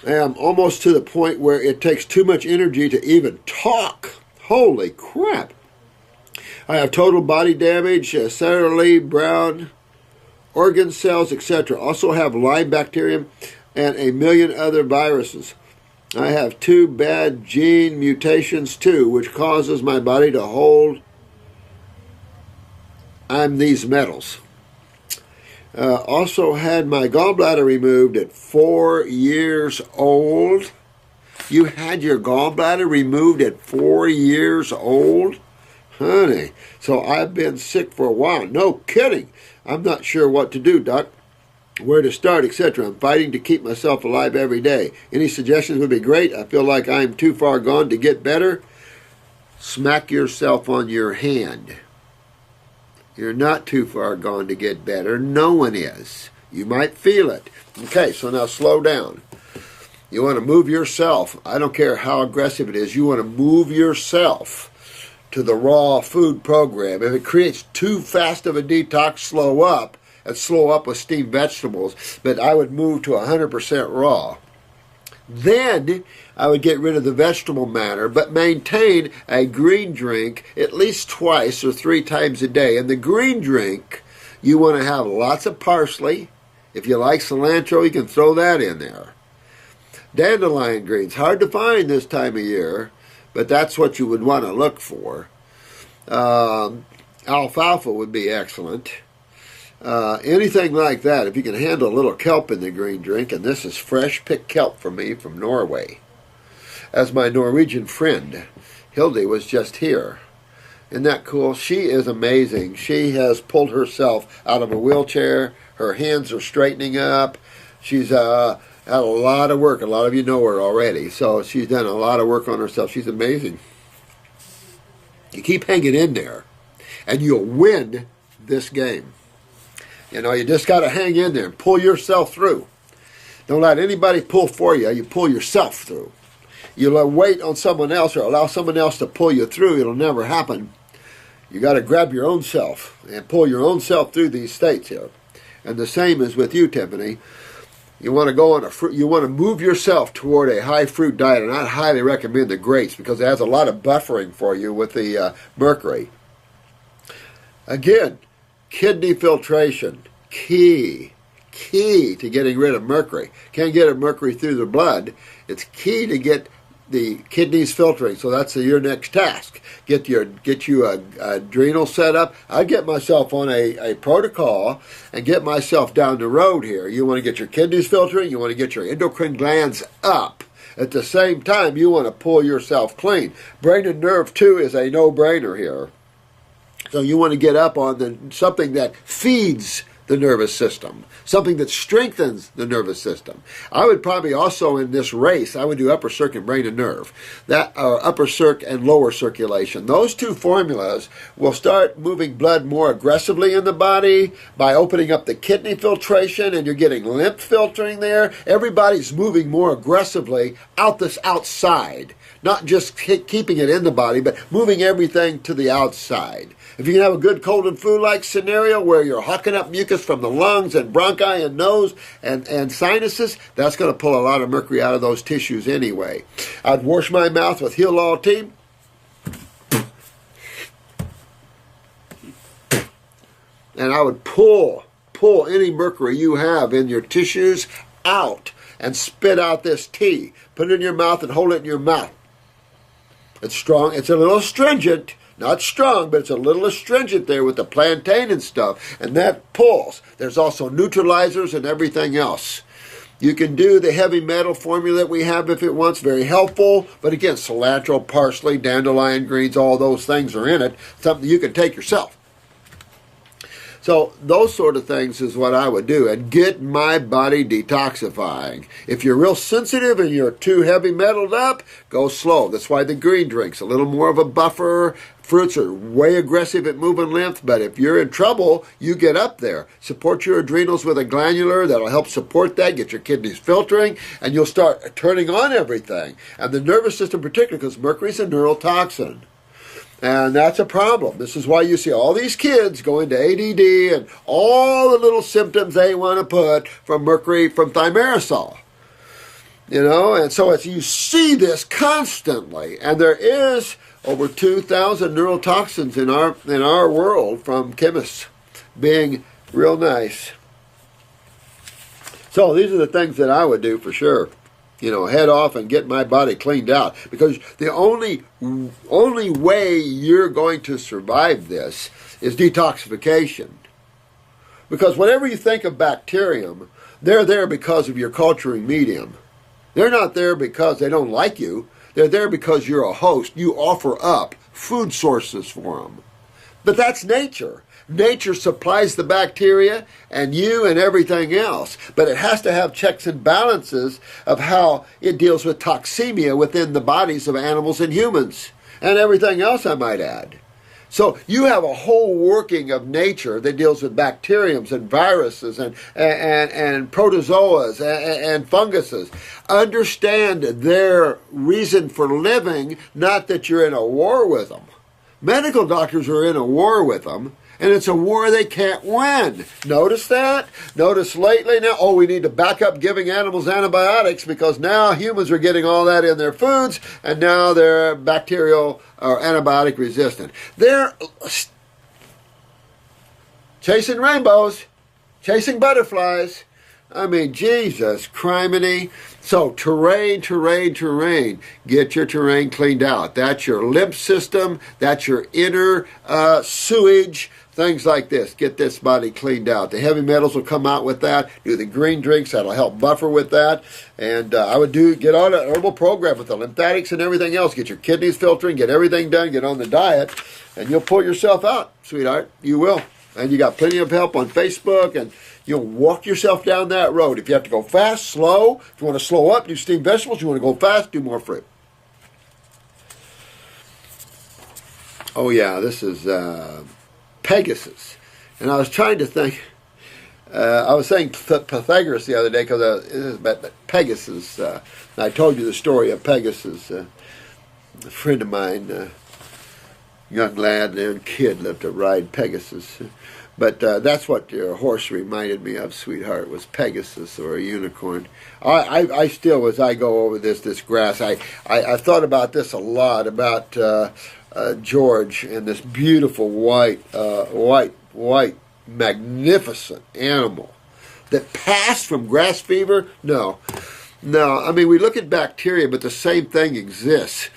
Speaker 1: I am almost to the point where it takes too much energy to even talk. Holy crap. I have total body damage, cellularly, brown organ cells, etc. Also have Lyme bacterium and a million other viruses. I have 2 bad gene mutations too, which causes my body to hold these metals. Also had my gallbladder removed at 4 years old. You had your gallbladder removed at 4 years old? Honey, so I've been sick for a while. No kidding. I'm not sure what to do, Doc. Where to start, etc. I'm fighting to keep myself alive every day. Any suggestions would be great. I feel like I'm too far gone to get better. Smack yourself on your hand. You're not too far gone to get better. No one is. You might feel it. Okay, so now slow down. You want to move yourself. I don't care how aggressive it is. You want to move yourself to the raw food program. If it creates too fast of a detox, slow up. And slow up with steamed vegetables, but I would move to 100% raw. Then I would get rid of the vegetable matter, but maintain a green drink at least twice or 3 times a day. And the green drink, you want to have lots of parsley. If you like cilantro, you can throw that in there. Dandelion greens, hard to find this time of year, but that's what you would want to look for. Alfalfa would be excellent. Anything like that, if you can handle a little kelp in the green drink, and this is fresh picked kelp for me from Norway. As my Norwegian friend, Hildy, was just here. Isn't that cool? She is amazing. She has pulled herself out of a wheelchair. Her hands are straightening up. She's had a lot of work. A lot of you know her already. So she's done a lot of work on herself. She's amazing. You keep hanging in there, and you'll win this game. You know, you just got to hang in there and pull yourself through. Don't let anybody pull for you. You pull yourself through. You wait on someone else or allow someone else to pull you through. It'll never happen. You got to grab your own self and pull your own self through these states here. And the same is with you, Tiffany. You want to go on you want to move yourself toward a high fruit diet, and I highly recommend the grapes because it has a lot of buffering for you with the mercury. Again, kidney filtration, key to getting rid of mercury. Can't get mercury through the blood. It's key to get the kidneys filtering. So that's your next task. Get you a adrenal set up. I'd get myself on a protocol and get myself down the road here. You want to get your kidneys filtering. You want to get your endocrine glands up. At the same time, you want to pull yourself clean. Brain and nerve, too, is a no-brainer here. So you want to get up on something that feeds the nervous system, something that strengthens the nervous system. I would probably also, in this race, I would do upper circuit, brain and nerve. That upper circ and lower circulation. Those two formulas will start moving blood more aggressively in the body by opening up the kidney filtration, and you're getting lymph filtering there. Everybody's moving more aggressively out this outside, not just keeping it in the body, but moving everything to the outside. If you can have a good cold and flu-like scenario where you're hawking up mucus from the lungs and bronchi and nose and sinuses, that's going to pull a lot of mercury out of those tissues anyway. I'd wash my mouth with Heal All Tea. And I would pull any mercury you have in your tissues out and spit out this tea. Put it in your mouth and hold it in your mouth. It's strong. It's a little astringent. Not strong, but it's a little astringent there with the plantain and stuff, and that pulls. There's also neutralizers and everything else. You can do the heavy metal formula that we have if it wants, very helpful, but again, cilantro, parsley, dandelion greens, all those things are in it, something you can take yourself. So those sort of things is what I would do, and get my body detoxifying. If you're real sensitive and you're too heavy metaled up, go slow. That's why the green drink's a little more of a buffer. Fruits are way aggressive at moving lymph, but if you're in trouble, you get up there. Support your adrenals with a glandular. That'll help support that, get your kidneys filtering, and you'll start turning on everything. And the nervous system in particular, because mercury's a neurotoxin. And that's a problem. This is why you see all these kids going to ADD and all the little symptoms they want to put from mercury, from thimerosal. You know, and so you see this constantly. And there is over 2,000 neurotoxins in our world from chemists, being real nice. So these are the things that I would do for sure. You know, head off and get my body cleaned out. Because the only way you're going to survive this is detoxification. Because whatever you think of bacterium, they're there because of your culturing medium. They're not there because they don't like you. They're there because you're a host. You offer up food sources for them. But that's nature. Nature supplies the bacteria and you and everything else. But it has to have checks and balances of how it deals with toxemia within the bodies of animals and humans. And everything else, I might add. So you have a whole working of nature that deals with bacteriums and viruses and protozoas and funguses. Understand their reason for living, not that you're in a war with them. Medical doctors are in a war with them. And it's a war they can't win. Notice that? Notice lately now, we need to back up giving animals antibiotics because now humans are getting all that in their foods and now they're bacterial or antibiotic resistant. They're chasing rainbows, chasing butterflies. I mean, Jesus criminy. So terrain. Get your terrain cleaned out. That's your lymph system. That's your inner sewage. Things like this. Get this body cleaned out. The heavy metals will come out with that. Do the green drinks. That'll help buffer with that. And I would get on an herbal program with the lymphatics and everything else. Get your kidneys filtering. Get everything done. Get on the diet. And you'll pull yourself out, sweetheart. You will. And you got plenty of help on Facebook. And you'll walk yourself down that road. If you have to go fast, slow. If you want to slow up, do steamed vegetables. If you want to go fast, do more fruit. Oh, yeah. This is Pegasus. And I was trying to think, I was saying Pythagoras the other day because it is about Pegasus. And I told you the story of Pegasus. A friend of mine, young lad and kid, lived to ride Pegasus. But that's what your horse reminded me of, sweetheart, was Pegasus or a unicorn. I still, as I go over this grass, I thought about this a lot, about George and this beautiful white, magnificent animal that passed from grass fever. No. I mean, we look at bacteria, but the same thing exists.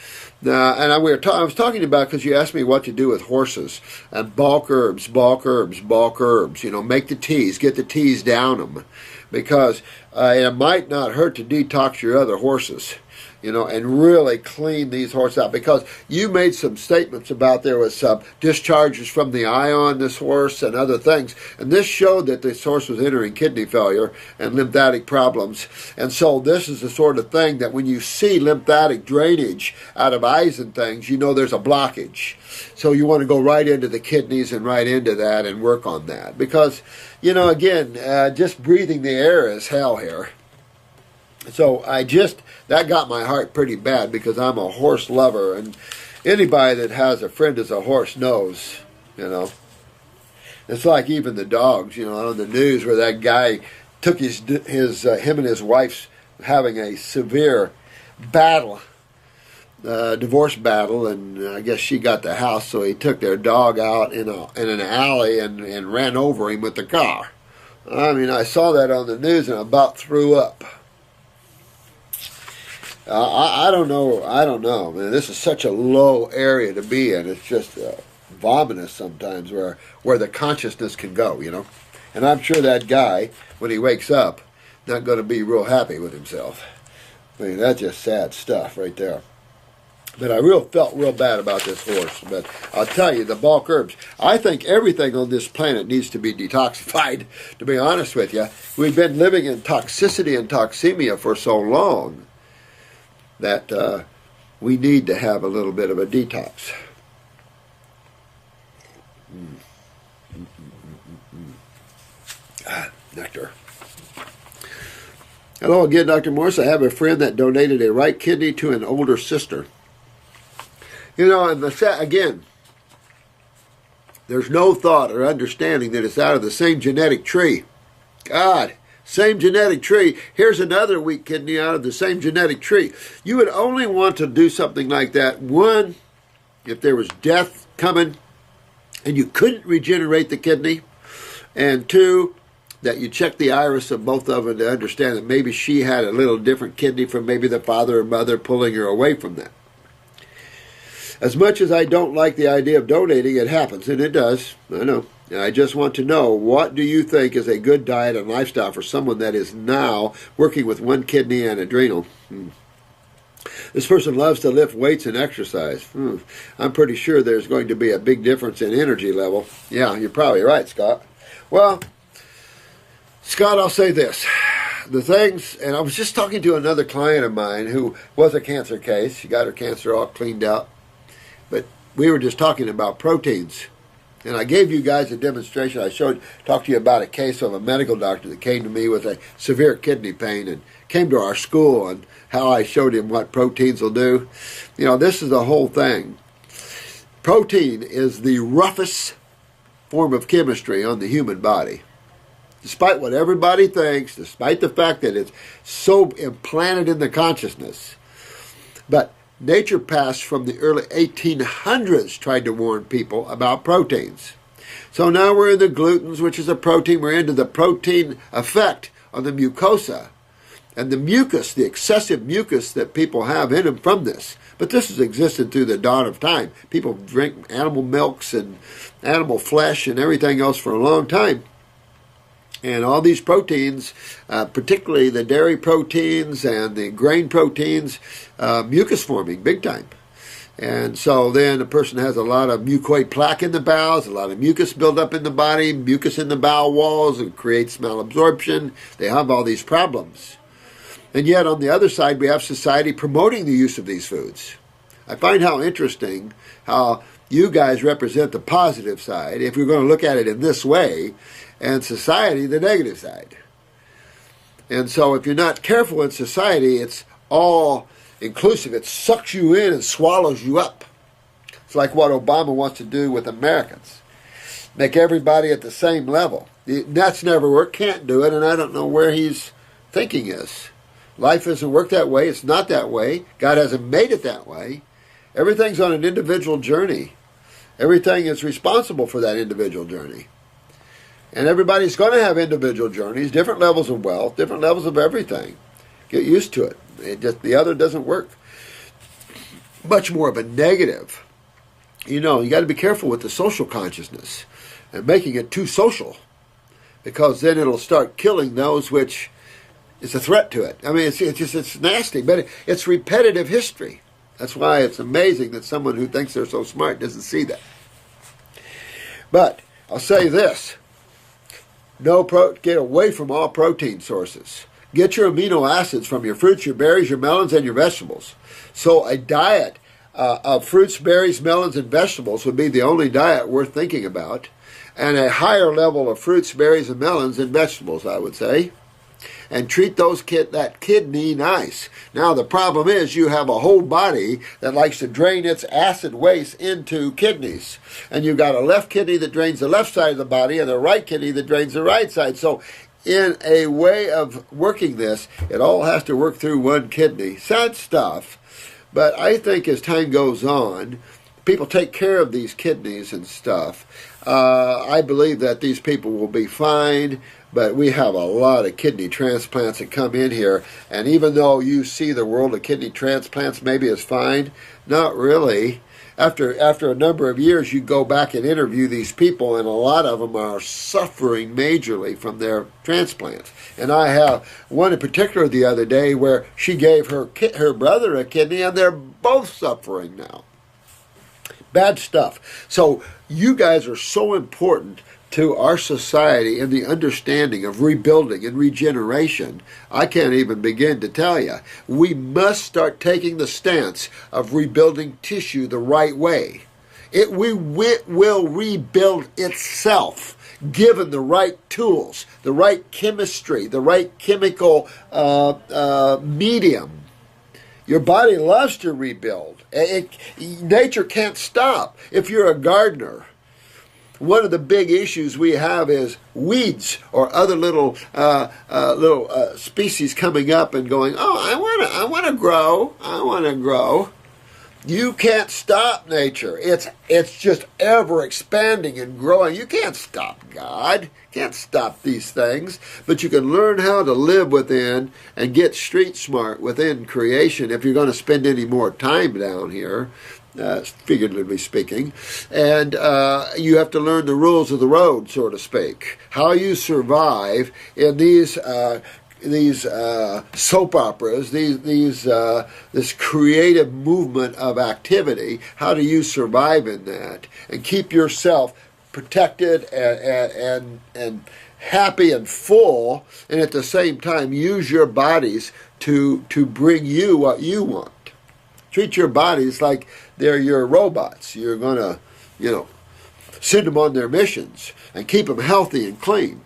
Speaker 1: And I was talking about, because you asked me what to do with horses, and bulk herbs. You know, make the teas, get the teas down them, because it might not hurt to detox your other horses. and really clean these horses out, because you made some statements about there was some discharges from the eye on this horse and other things, and this showed that this horse was entering kidney failure and lymphatic problems. And so this is the sort of thing that when you see lymphatic drainage out of eyes and things, there's a blockage. So you want to go right into the kidneys and right into that and work on that, because again, just breathing the air is hell here. So that got my heart pretty bad, because I'm a horse lover, and anybody that has a friend as a horse knows, It's like even the dogs, on the news, where that guy took him and his wife's having a severe battle, divorce battle, and I guess she got the house, so he took their dog out in an alley and ran over him with the car. I mean, I saw that on the news and I about threw up. I don't know, man. This is such a low area to be in. It's just vomitous sometimes where the consciousness can go, And I'm sure that guy, when he wakes up, not going to be real happy with himself. I mean, that's just sad stuff right there. But I felt real bad about this horse. But I'll tell you, the bulk herbs, I think everything on this planet needs to be detoxified, to be honest with you. We've been living in toxicity and toxemia for so long that we need to have a little bit of a detox. Nectar. Hello again, Dr. Morse. I have a friend that donated a right kidney to an older sister. And again, there's no thought or understanding that it's out of the same genetic tree. God, same genetic tree. Here's another weak kidney out of the same genetic tree. You would only want to do something like that, one, if there was death coming and you couldn't regenerate the kidney, and two, that you check the iris of both of them to understand that maybe she had a little different kidney from maybe the father or mother pulling her away from that. As much as I don't like the idea of donating, it happens, and it does. I know. I just want to know, what do you think is a good diet and lifestyle for someone that is now working with one kidney and adrenal? This person loves to lift weights and exercise. I'm pretty sure there's going to be a big difference in energy level. Yeah, you're probably right, Scott. Well, Scott, I'll say this. The things, and I was just talking to another client of mine who was a cancer case. She got her cancer all cleaned out. But we were just talking about proteins. And I gave you guys a demonstration. I talked to you about a case of a medical doctor that came to me with a severe kidney pain and came to our school, and how I showed him what proteins will do. This is the whole thing. Protein is the roughest form of chemistry on the human body. Despite what everybody thinks, despite the fact that it's so implanted in the consciousness. But nature passed from the early 1800s tried to warn people about proteins. So now we're in the glutens, which is a protein. We're into the protein effect on the mucosa. And the mucus, the excessive mucus that people have in them from this. But this has existed through the dawn of time. People drink animal milks and animal flesh and everything else for a long time. And all these proteins, particularly the dairy proteins and the grain proteins, mucus forming big time. And so then a person has a lot of mucoid plaque in the bowels, a lot of mucus build up in the body, mucus in the bowel walls, and creates malabsorption. They have all these problems. And yet on the other side, we have society promoting the use of these foods. I find how interesting how you guys represent the positive side, if you're going to look at it in this way, and society, the negative side. And so if you're not careful in society, it's all inclusive. It sucks you in and swallows you up. It's like what Obama wants to do with Americans. Make everybody at the same level. That's never worked, can't do it, and I don't know where he's thinking is. Life doesn't work that way. It's not that way. God hasn't made it that way. Everything's on an individual journey. Everything is responsible for that individual journey. And everybody's going to have individual journeys, different levels of wealth, different levels of everything. Get used to it. The other doesn't work. Much more of a negative. You got to be careful with the social consciousness and making it too social, because then it'll start killing those which It's a threat to it. I mean, it's nasty, but it's repetitive history. That's why it's amazing that someone who thinks they're so smart doesn't see that. But I'll say this. Get away from all protein sources. Get your amino acids from your fruits, your berries, your melons, and your vegetables. So a diet of fruits, berries, melons, and vegetables would be the only diet worth thinking about. And a higher level of fruits, berries, and melons and vegetables, I would say. And treat that kidney nice. Now the problem is you have a whole body that likes to drain its acid waste into kidneys. And you've got a left kidney that drains the left side of the body and a right kidney that drains the right side. So in a way of working this, it all has to work through one kidney. Sad stuff. But I think as time goes on, people take care of these kidneys and stuff. I believe that these people will be fine. But we have a lot of kidney transplants that come in here. And even though you see the world of kidney transplants maybe as fine, not really. After a number of years, you go back and interview these people, and a lot of them are suffering majorly from their transplants. And I have one in particular the other day where she gave her brother a kidney, and they're both suffering now. Bad stuff. So you guys are so important to our society and the understanding of rebuilding and regeneration. I can't even begin to tell you. We must start taking the stance of rebuilding tissue the right way. It will rebuild itself, given the right tools, the right chemistry, the right chemical medium. Your body loves to rebuild. Nature can't stop. If you're a gardener, one of the big issues we have is weeds or other little species coming up and going, oh, I want to grow. You can't stop nature. It's just ever expanding and growing. You can't stop God. Can't stop these things. But you can learn how to live within and get street smart within creation if you're going to spend any more time down here. Figuratively speaking, and you have to learn the rules of the road, so to speak. How you survive in these soap operas, this creative movement of activity. How do you survive in that and keep yourself protected and happy and full, and at the same time use your bodies to bring you what you want. Treat your bodies like they're your robots. You're going to, send them on their missions and keep them healthy and clean.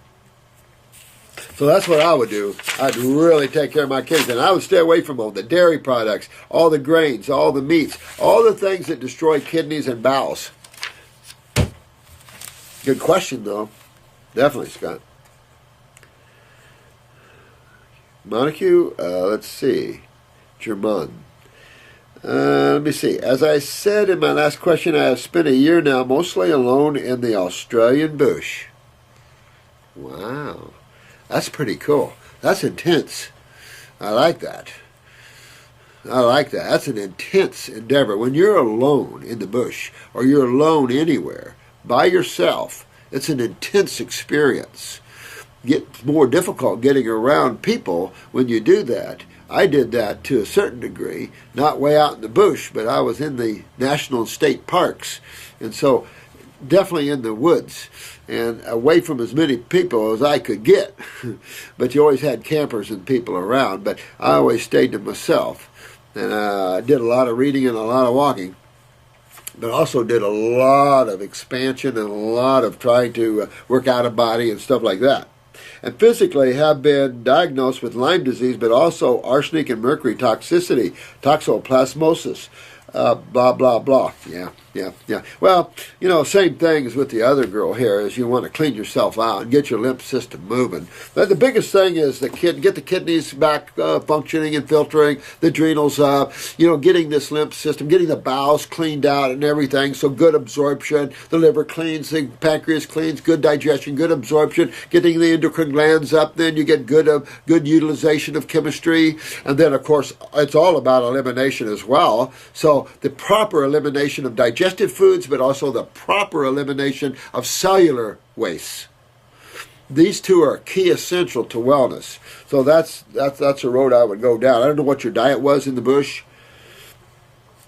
Speaker 1: So that's what I would do. I'd really take care of my kids. And I would stay away from all the dairy products, all the grains, all the meats, all the things that destroy kidneys and bowels. Good question, though. Definitely, Scott. Montague, let's see. German. Let me see. As I said in my last question, I have spent a year now mostly alone in the Australian bush. Wow. That's pretty cool. That's intense. I like that. That's an intense endeavor. When you're alone in the bush or you're alone anywhere by yourself, it's an intense experience. Gets more difficult getting around people when you do that. I did that to a certain degree, not way out in the bush, but I was in the national and state parks, and so definitely in the woods and away from as many people as I could get. But you always had campers and people around, but I always stayed to myself, and I did a lot of reading and a lot of walking, but also did a lot of expansion and a lot of trying to work out a body and stuff like that. And physically have been diagnosed with Lyme disease, but also arsenic and mercury toxicity, toxoplasmosis, blah, blah, blah. Yeah. Well, same thing as with the other girl here, is you want to clean yourself out and get your lymph system moving. But the biggest thing is get the kidneys back functioning and filtering, the adrenals up, getting this lymph system, getting the bowels cleaned out and everything, so good absorption, the liver cleans, the pancreas cleans, good digestion, good absorption, getting the endocrine glands up, then you get good utilization of chemistry, and then, of course, it's all about elimination as well. So the proper elimination of digestive foods, but also the proper elimination of cellular waste. These two are key essential to wellness. So that's a road I would go down. I don't know what your diet was in the bush.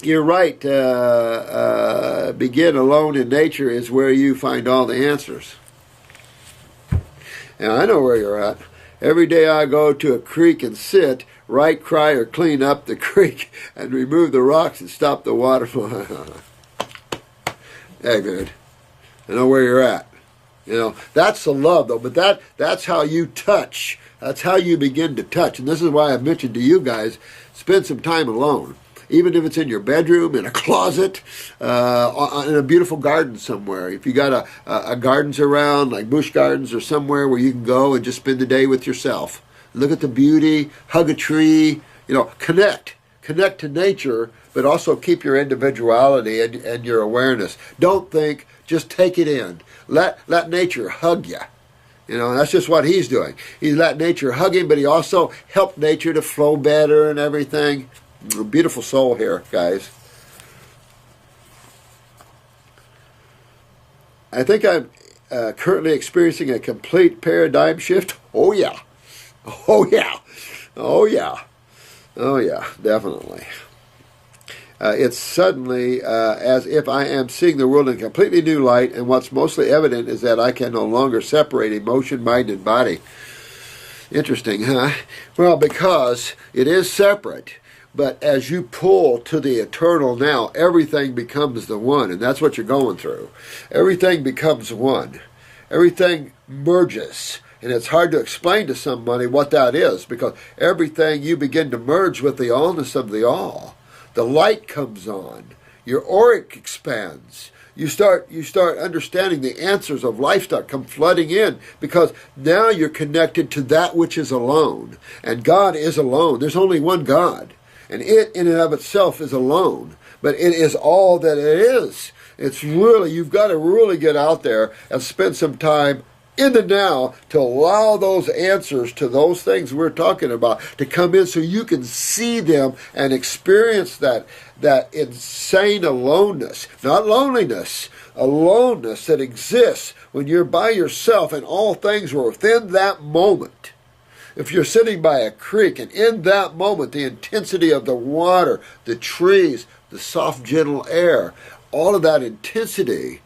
Speaker 1: You're right. Begin alone in nature is where you find all the answers. And I know where you're at. Every day I go to a creek and sit, write, cry, or clean up the creek and remove the rocks and stop the water flow. Hey, man, I know where you're at. That's the love, though. But that's how you touch. That's how you begin to touch. And this is why I've mentioned to you guys, spend some time alone. Even if it's in your bedroom, in a closet, in a beautiful garden somewhere. If you got a gardens around, like bush gardens or somewhere where you can go and just spend the day with yourself. Look at the beauty, hug a tree, connect. Connect to nature, but also keep your individuality and your awareness. Don't think, just take it in. Let nature hug you. That's just what he's doing. He's let nature hug him, but he also helped nature to flow better and everything. A beautiful soul here, guys. I think I'm currently experiencing a complete paradigm shift. Oh, yeah. Oh, yeah. Oh, yeah. Oh, yeah, definitely. It's suddenly as if I am seeing the world in a completely new light, and what's mostly evident is that I can no longer separate emotion, mind, and body. Interesting, huh? Well, because it is separate. But as you pull to the eternal now, everything becomes the one, and that's what you're going through. Everything becomes one. Everything merges. And it's hard to explain to somebody what that is, because everything you begin to merge with the allness of the all. The light comes on. Your auric expands. You start understanding the answers of life start come flooding in, because now you're connected to that which is alone. And God is alone. There's only one God. And it in and of itself is alone. But it is all that it is. It's really, you've got to really get out there and spend some time in the now to allow those answers to those things we're talking about to come in, so you can see them and experience that insane aloneness. Not loneliness, aloneness that exists when you're by yourself and all things are within that moment. If you're sitting by a creek and in that moment, the intensity of the water, the trees, the soft, gentle air, all of that intensity,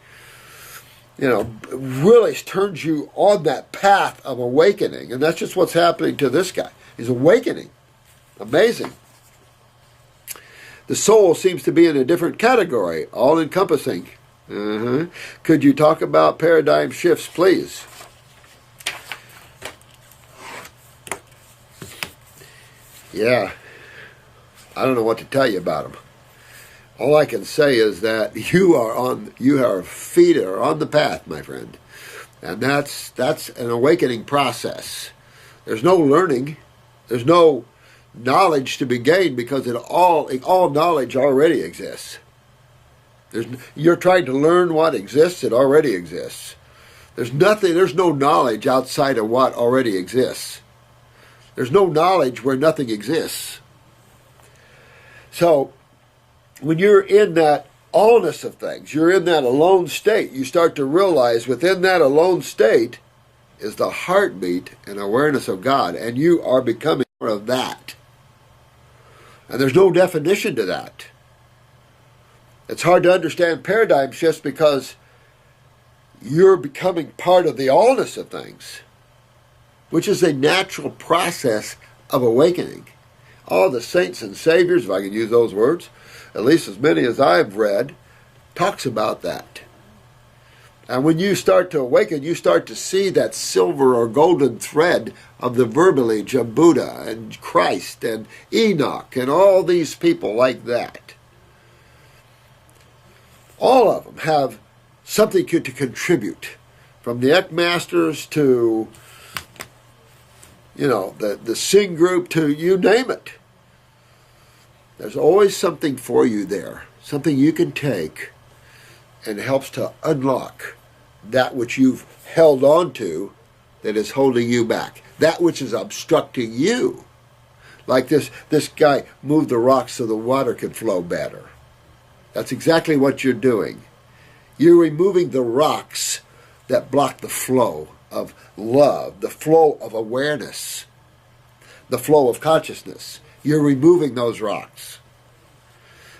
Speaker 1: really turns you on that path of awakening. And that's just what's happening to this guy. He's awakening. Amazing. The soul seems to be in a different category, all-encompassing. Could you talk about paradigm shifts, please? Yeah, I don't know what to tell you about them. All I can say is that your feet are on the path, my friend, and that's an awakening process. There's no learning, there's no knowledge to be gained, because all knowledge already exists. You're trying to learn what exists; it already exists. There's no knowledge outside of what already exists. There's no knowledge where nothing exists. So, when you're in that allness of things, you're in that alone state, you start to realize within that alone state is the heartbeat and awareness of God, and you are becoming more of that. And there's no definition to that. It's hard to understand paradigm shifts because you're becoming part of the allness of things, which is a natural process of awakening. All the saints and saviors, if I can use those words, at least as many as I've read, talks about that. And when you start to awaken, you start to see that silver or golden thread of the verbiage of Buddha and Christ and Enoch and all these people like that. All of them have something to contribute, from the Eckmasters to the Sing group, to you name it. There's always something for you there, something you can take, and it helps to unlock that which you've held on to that is holding you back, that which is obstructing you. Like this guy moved the rocks so the water could flow better. That's exactly what you're doing. You're removing the rocks that block the flow of love, the flow of awareness, the flow of consciousness. You're removing those rocks.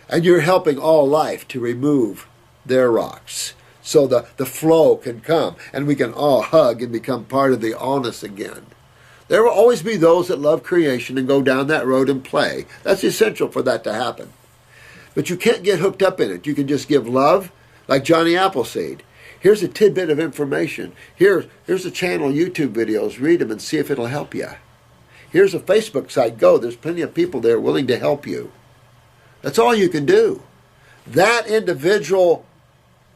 Speaker 1: And you're helping all life to remove their rocks. So the flow can come and we can all hug and become part of the allness again. There will always be those that love creation and go down that road and play. That's essential for that to happen. But you can't get hooked up in it. You can just give love, like Johnny Appleseed. Here's a tidbit of information. Here's a channel, YouTube videos. Read them and see if it'll help you. Here's a Facebook site. Go. There's plenty of people there willing to help you. That's all you can do. That individual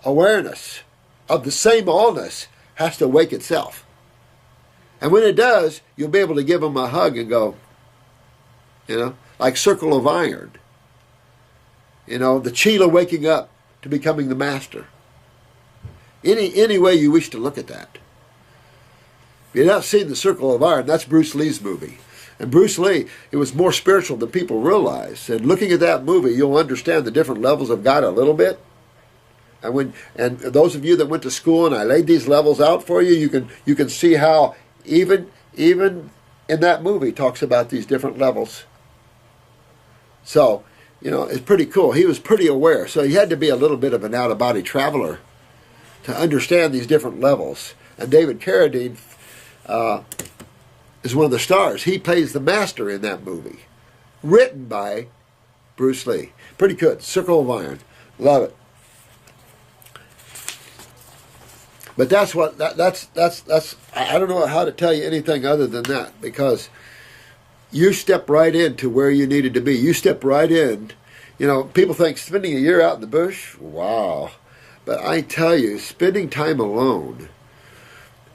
Speaker 1: awareness of the same allness has to wake itself. And when it does, you'll be able to give them a hug and go, like circle of iron. The Chela waking up to becoming the master. Any way you wish to look at that. If you've not seen the Circle of Iron, that's Bruce Lee's movie. And Bruce Lee, it was more spiritual than people realize. And looking at that movie, you'll understand the different levels of God a little bit. And those of you that went to school and I laid these levels out for you, you can see how even in that movie talks about these different levels. So, it's pretty cool. He was pretty aware. So he had to be a little bit of an out-of-body traveler to understand these different levels. And David Carradine is one of the stars. He plays the master in that movie, written by Bruce Lee. Pretty good. Circle of Iron. Love it. But that's I don't know how to tell you anything other than that, because you step right into where you needed to be. You step right in. People think spending a year out in the bush, wow. But I tell you, spending time alone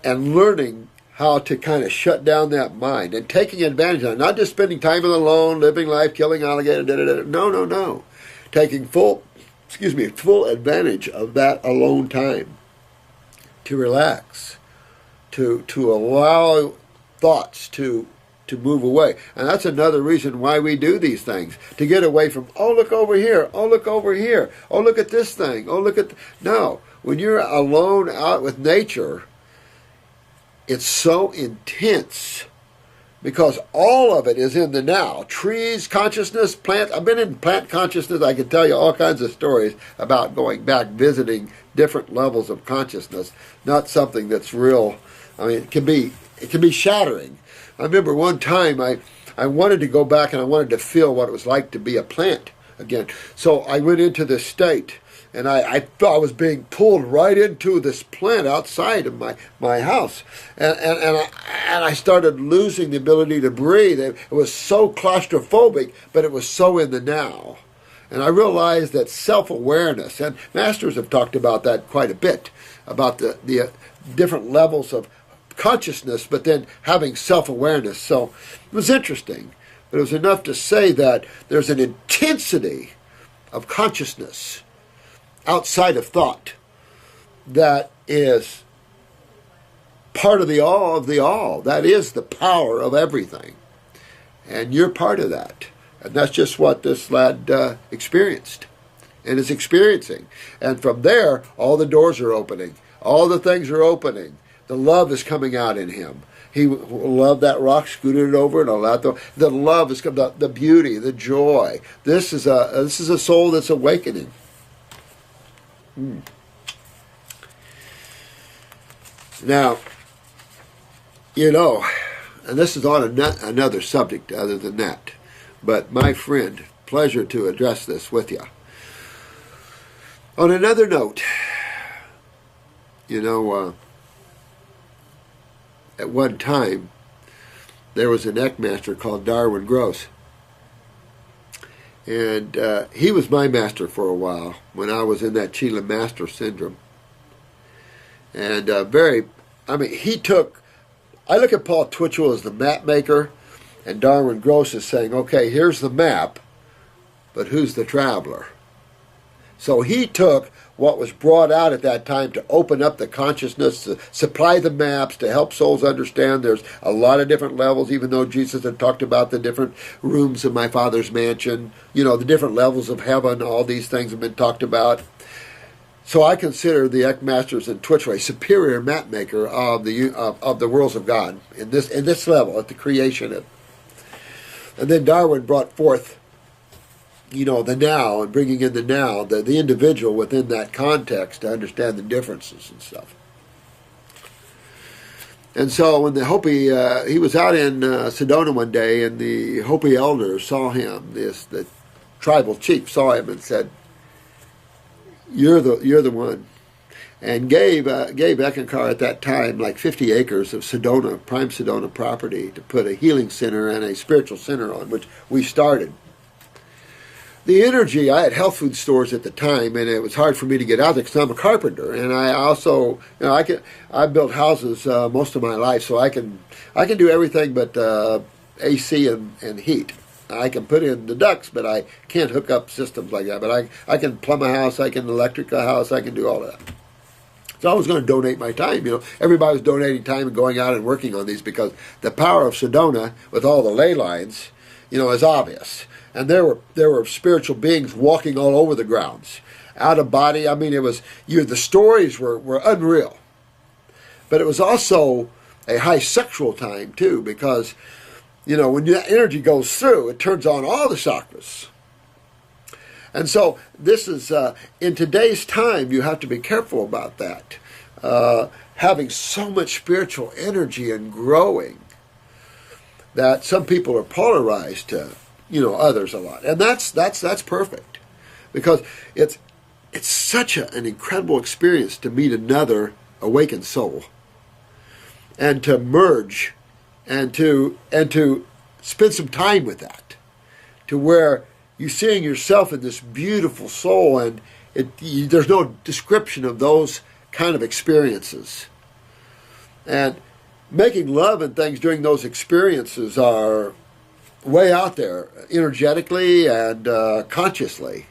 Speaker 1: and learning how to kind of shut down that mind and taking advantage of it, not just spending time alone, living life, killing alligators, no. Taking full advantage of that alone time to relax, to allow thoughts to move away. And that's another reason why we do these things, to get away from, oh, look over here, oh, look over here, oh, look at this thing, oh, look at... No, when you're alone out with nature, it's so intense because all of it is in the now. Trees, consciousness, plants. I've been in plant consciousness. I can tell you all kinds of stories about going back, visiting different levels of consciousness. Not something that's real. I mean, it can be shattering. I remember one time I wanted to go back and I wanted to feel what it was like to be a plant again. So I went into this state and I thought I was being pulled right into this plant outside of my house. And I started losing the ability to breathe. It was so claustrophobic, but it was so in the now. And I realized that self-awareness, and masters have talked about that quite a bit, about the different levels of consciousness, but then having self-awareness. So it was interesting, but it was enough to say that there's an intensity of consciousness outside of thought that is part of the all. That is the power of everything. And you're part of that. And that's just what this lad experienced and is experiencing. And from there, all the doors are opening. All the things are opening. The love is coming out in him. He loved that rock, scooted it over, and allowed the love is coming. The beauty, the joy. This is a soul that's awakening. Now, and this is on another subject other than that, but my friend, pleasure to address this with you. On another note, at one time, there was an Eckmaster called Darwin Gross. And he was my master for a while when I was in that Chela Master Syndrome. And I look at Paul Twitchell as the map maker, and Darwin Gross is saying, okay, here's the map, but who's the traveler? So he took what was brought out at that time to open up the consciousness, to supply the maps, to help souls understand there's a lot of different levels, even though Jesus had talked about the different rooms of my Father's mansion, the different levels of heaven, all these things have been talked about. So I consider the Eckmasters and Twitchell a superior map maker of the worlds of God in this level at the creation. And then Darwin brought forth, the now, and bringing in the now, the individual within that context to understand the differences and stuff. And so when the Hopi, he was out in Sedona one day, and the Hopi elders saw him. The tribal chief saw him and said, "You're the one," and gave Eckankar at that time like 50 acres of Sedona, prime Sedona property to put a healing center and a spiritual center on, which we started. The energy, I had health food stores at the time, and it was hard for me to get out there because I'm a carpenter, and I also, I built houses most of my life, so I can do everything but AC and heat. I can put in the ducts, but I can't hook up systems like that. But I can plumb a house, I can electric a house, I can do all that. So I was going to donate my time. Everybody was donating time and going out and working on these because the power of Sedona with all the ley lines, is obvious. And there were spiritual beings walking all over the grounds, out of body. I mean, it was the stories were unreal, but it was also a high sexual time too, because when that energy goes through, it turns on all the chakras. And so this is in today's time, you have to be careful about that. Having so much spiritual energy and growing, that some people are polarized to others a lot, and that's perfect, because it's such an incredible experience to meet another awakened soul, and to merge, and to spend some time with that, to where you're seeing yourself in this beautiful soul, and there's no description of those kind of experiences, and making love and things during those experiences are way out there, energetically and consciously.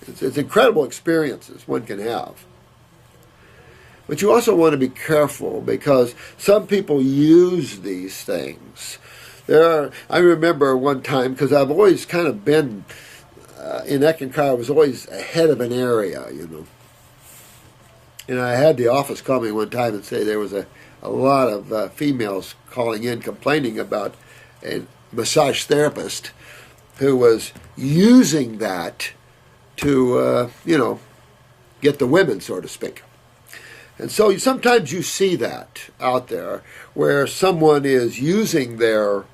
Speaker 1: It's incredible experiences one can have. But you also want to be careful, because some people use these things. I remember one time, because I've always kind of been in Eckankar, I was always ahead of an area, And I had the office call me one time and say there was a lot of females calling in complaining about a massage therapist who was using that to, get the women, so to speak. And so sometimes you see that out there, where someone is using their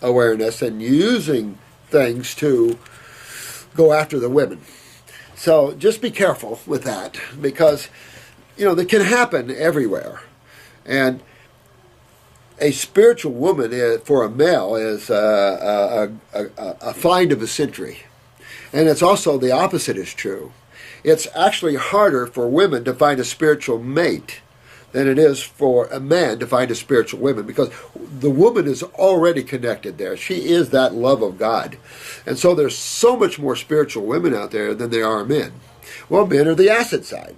Speaker 1: awareness and using things to go after the women. So just be careful with that, because, that can happen everywhere. And a spiritual woman for a male is a find of the century. And it's also the opposite is true. It's actually harder for women to find a spiritual mate than it is for a man to find a spiritual woman, because the woman is already connected there. She is that love of God. And so there's so much more spiritual women out there than there are men. Well, men are the acid side.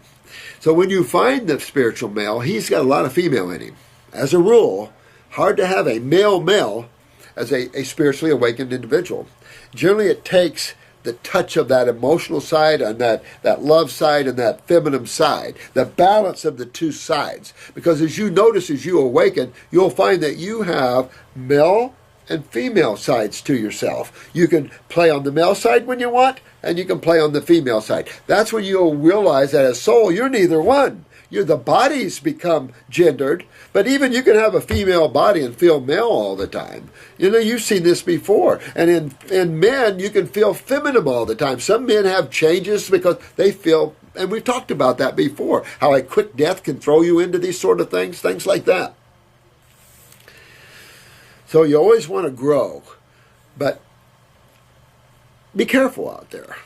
Speaker 1: So when you find the spiritual male, he's got a lot of female in him. As a rule, hard to have a male as a spiritually awakened individual. Generally, it takes the touch of that emotional side and that love side and that feminine side, the balance of the two sides. Because as you notice, as you awaken, you'll find that you have male and female sides to yourself. You can play on the male side when you want, and you can play on the female side. That's when you'll realize that as soul, you're neither one. The bodies become gendered, but even you can have a female body and feel male all the time. You've seen this before. And in men, you can feel feminine all the time. Some men have changes because they feel, and we've talked about that before, how a quick death can throw you into these sort of things like that. So you always want to grow, but be careful out there.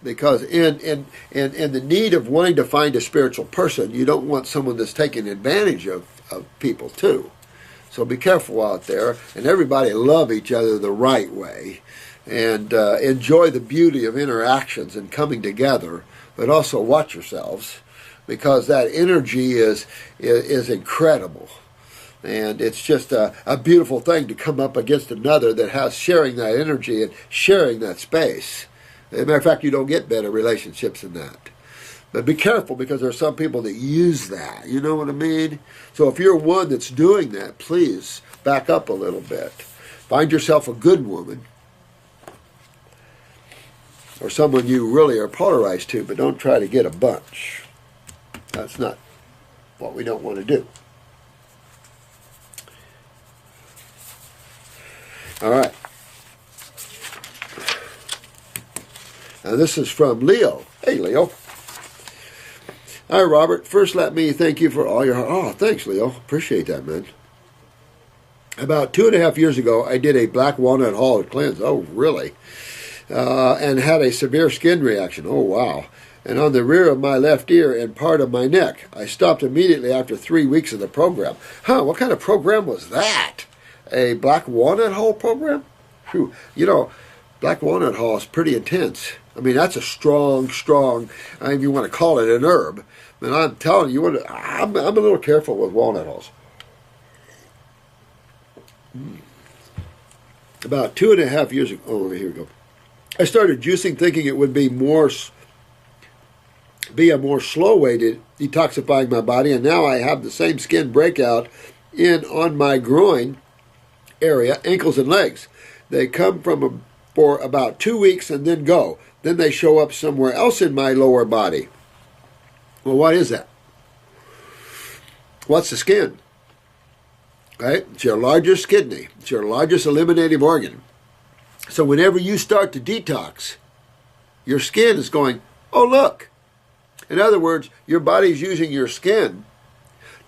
Speaker 1: Because in the need of wanting to find a spiritual person, you don't want someone that's taking advantage of people too. So be careful out there, and everybody love each other the right way, and enjoy the beauty of interactions and coming together, but also watch yourselves, because that energy is incredible. And it's just a beautiful thing to come up against another that has sharing that energy and sharing that space. As a matter of fact, you don't get better relationships than that. But be careful, because there are some people that use that. You know what I mean? So if you're one that's doing that, please back up a little bit. Find yourself a good woman, or someone you really are polarized to, but don't try to get a bunch. That's not what we don't want to do. All right. Now this is from Leo. Hey, Leo. Hi, Robert. First, let me thank you for all your... Oh, thanks, Leo. Appreciate that, man. About 2.5 years ago, I did a black walnut hull cleanse. Oh, really? And had a severe skin reaction. Oh, wow. And on the rear of my left ear and part of my neck. I stopped immediately after 3 weeks of the program. Huh, what kind of program was that? A black walnut hull program? Whew. You know, black walnut hull is pretty intense. I mean, that's a strong, if you want to call it an herb. And I'm telling you, I'm a little careful with walnut hulls. About 2.5 years ago, oh, here we go. I started juicing thinking it would be a more slow way to detoxifying my body, and now I have the same skin breakout on my groin area, ankles and legs. They come for about 2 weeks and then go. Then they show up somewhere else in my lower body. Well, what is that? What's the skin? Right? It's your largest kidney. It's your largest eliminative organ. So whenever you start to detox, your skin is going, oh, look. In other words, your body's using your skin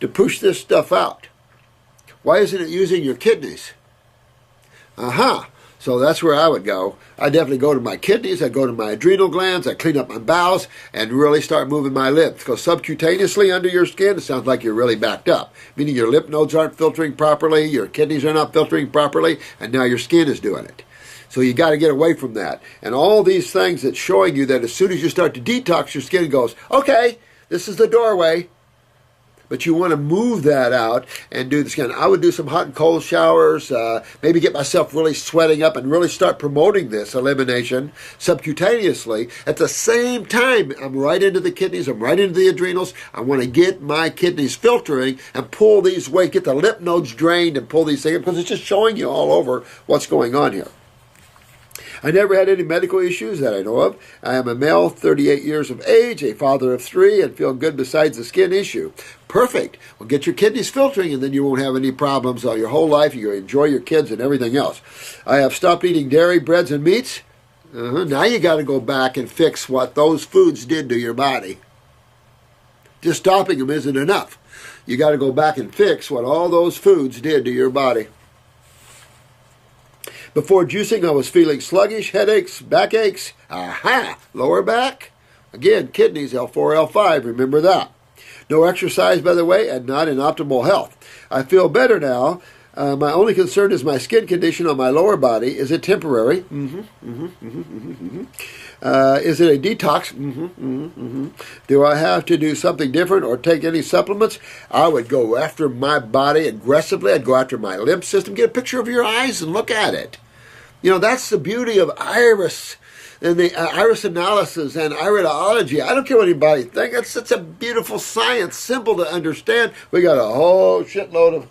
Speaker 1: to push this stuff out. Why isn't it using your kidneys? Aha. So that's where I would go. I definitely go to my kidneys. I go to my adrenal glands. I clean up my bowels and really start moving my lips. Because subcutaneously under your skin, it sounds like you're really backed up. Meaning your lymph nodes aren't filtering properly, your kidneys are not filtering properly, and now your skin is doing it. So you got to get away from that. And all these things that's showing you that as soon as you start to detox, your skin goes, okay, this is the doorway. But you want to move that out and do the skin. I would do some hot and cold showers, maybe get myself really sweating up and really start promoting this elimination subcutaneously. At the same time, I'm right into the kidneys, I'm right into the adrenals. I want to get my kidneys filtering and pull these away, get the lymph nodes drained and pull these things, because it's just showing you all over what's going on here. I never had any medical issues that I know of. I am a male, 38 years of age, a father of 3, and feel good besides the skin issue. Perfect. Well, get your kidneys filtering, and then you won't have any problems all your whole life. You enjoy your kids and everything else. I have stopped eating dairy, breads, and meats. Now you got to go back and fix what those foods did to your body. Just stopping them isn't enough. You got to go back and fix what all those foods did to your body. Before juicing, I was feeling sluggish, headaches, backaches. Aha! Lower back. Again, kidneys, L4, L5, remember that. No exercise, by the way, and not in optimal health. I feel better now. My only concern is my skin condition on my lower body. Is it temporary? Is it a detox? Do I have to do something different or take any supplements? I would go after my body aggressively. I'd go after my lymph system. Get a picture of your eyes and look at it. You know, that's the beauty of iris and the iris analysis and iridology. I don't care what anybody thinks. It's such a beautiful science, simple to understand. We got a whole shitload of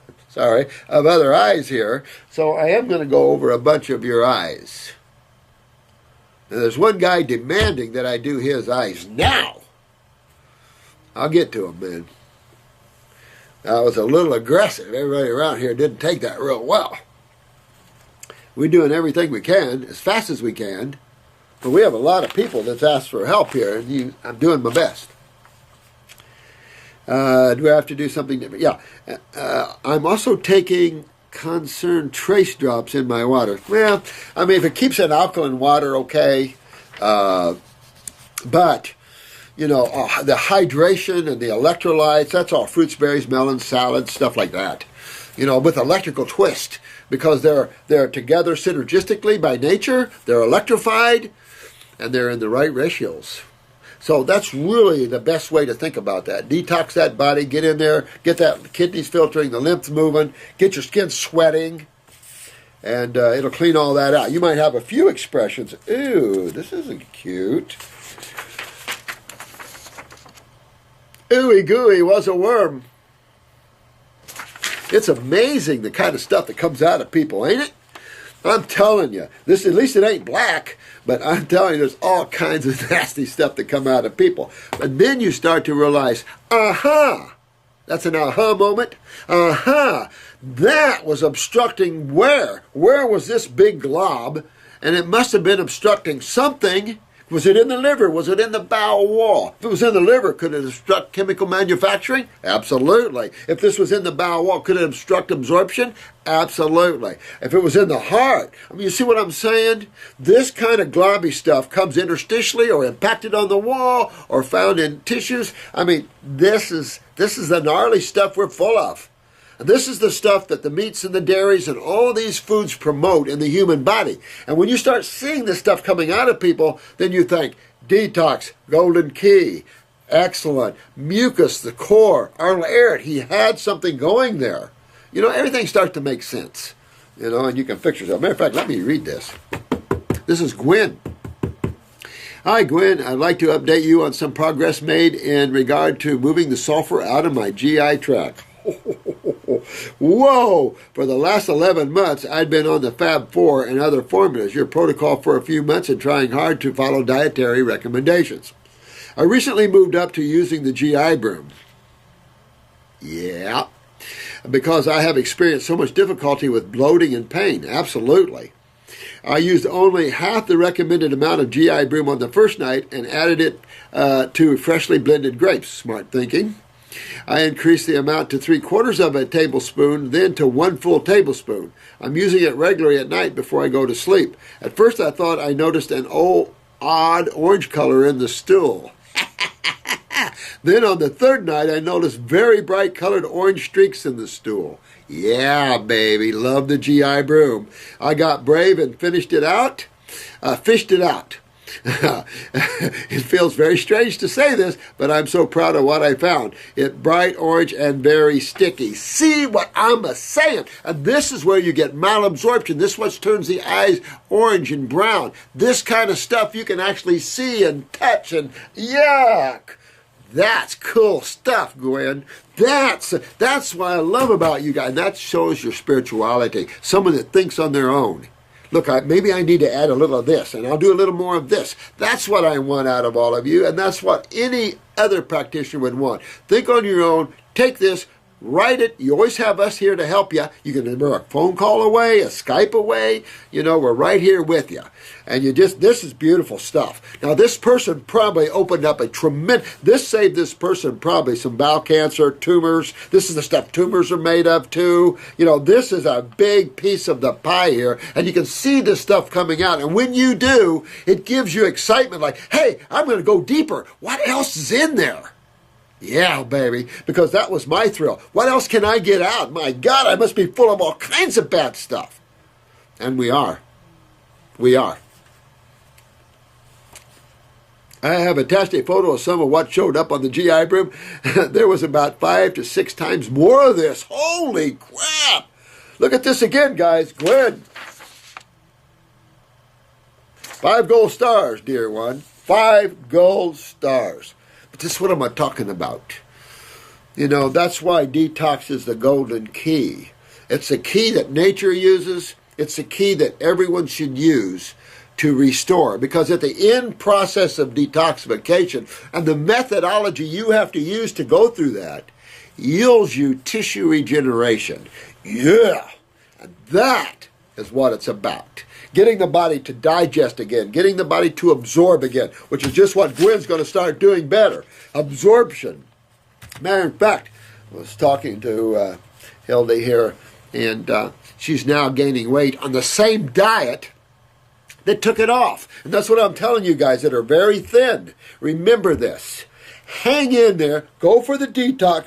Speaker 1: other eyes here. So I am going to go over a bunch of your eyes. Now, there's one guy demanding that I do his eyes now. I'll get to him, man. I was a little aggressive. Everybody around here didn't take that real well. We're doing everything we can, as fast as we can. But we have a lot of people that's asked for help here, and I'm doing my best. Do I have to do something different? Yeah. I'm also taking concern trace drops in my water. Well, I mean, if it keeps an alkaline water, okay. But, you know, the hydration and the electrolytes, that's all fruits, berries, melons, salads, stuff like that. You know, with electrical twist, because they're together synergistically by nature, they're electrified, and they're in the right ratios. So that's really the best way to think about that. Detox that body, get in there, get that kidneys filtering, the lymph moving, get your skin sweating, and it'll clean all that out. You might have a few expressions. Ew, this isn't cute. ooey gooey was a worm. It's amazing the kind of stuff that comes out of people, ain't it? I'm telling you, this, at least it ain't black, but I'm telling you, there's all kinds of nasty stuff that come out of people. But then you start to realize, aha, that's an aha moment. Aha, that was obstructing where? Where was this big glob? And it must have been obstructing something. Was it in the liver? Was it in the bowel wall? If it was in the liver, could it obstruct chemical manufacturing? Absolutely. If this was in the bowel wall, could it obstruct absorption? Absolutely. If it was in the heart, I mean, you see what I'm saying? This kind of globby stuff comes interstitially or impacted on the wall or found in tissues. I mean, this is the gnarly stuff we're full of. And this is the stuff that the meats and the dairies and all these foods promote in the human body. And when you start seeing this stuff coming out of people, then you think, detox, golden key, excellent, mucus, the core, Arnold Ehret, he had something going there. You know, everything starts to make sense. You know, and you can fix yourself. Matter of fact, let me read this. This is Gwen. Hi, Gwen. I'd like to update you on some progress made in regard to moving the sulfur out of my GI tract. Whoa! For the last 11 months, I'd been on the Fab 4 and other formulas, your protocol for a few months, and trying hard to follow dietary recommendations. I recently moved up to using the GI broom. Yeah, because I have experienced so much difficulty with bloating and pain. Absolutely. I used only half the recommended amount of GI broom on the first night and added it to freshly blended grapes. Smart thinking. I increased the amount to 3/4 of a tablespoon, then to 1 full tablespoon. I'm using it regularly at night before I go to sleep. At first I thought I noticed an odd orange color in the stool. Then on the third night I noticed very bright colored orange streaks in the stool. Yeah, baby, love the GI broom. I got brave and fished it out. It feels very strange to say this, but I'm so proud of what I found. It's bright orange and very sticky. See what I'm saying? And this is where you get malabsorption. This is what turns the eyes orange and brown. This kind of stuff you can actually see and touch and yuck. That's cool stuff, Gwen. That's what I love about you guys. That shows your spirituality. Someone that thinks on their own. Look, maybe I need to add a little of this, and I'll do a little more of this. That's what I want out of all of you, and that's what any other practitioner would want. Think on your own. Take this. Write it. You always have us here to help you. You can remember a phone call away, a Skype away. You know, we're right here with you. And this is beautiful stuff. Now, this person probably opened up this saved this person probably some bowel cancer, tumors. This is the stuff tumors are made of too. You know, this is a big piece of the pie here. And you can see this stuff coming out. And when you do, it gives you excitement like, hey, I'm going to go deeper. What else is in there? Yeah, baby, because that was my thrill. What else can I get out? My God, I must be full of all kinds of bad stuff. And we are. We are. I have attached a photo of some of what showed up on the GI broom. There was about 5 to 6 times more of this. Holy crap! Look at this again, guys. Gwen. 5 gold stars, dear one. 5 gold stars. But this is what I'm talking about. You know, that's why detox is the golden key. It's a key that nature uses. It's a key that everyone should use to restore. Because at the end process of detoxification and the methodology you have to use to go through that yields you tissue regeneration. Yeah, and that is what it's about. Getting the body to digest again, getting the body to absorb again, which is just what Gwen's going to start doing better. Absorption. Matter of fact, I was talking to Hildy here, and she's now gaining weight on the same diet that took it off. And that's what I'm telling you guys that are very thin. Remember this. Hang in there. Go for the detox.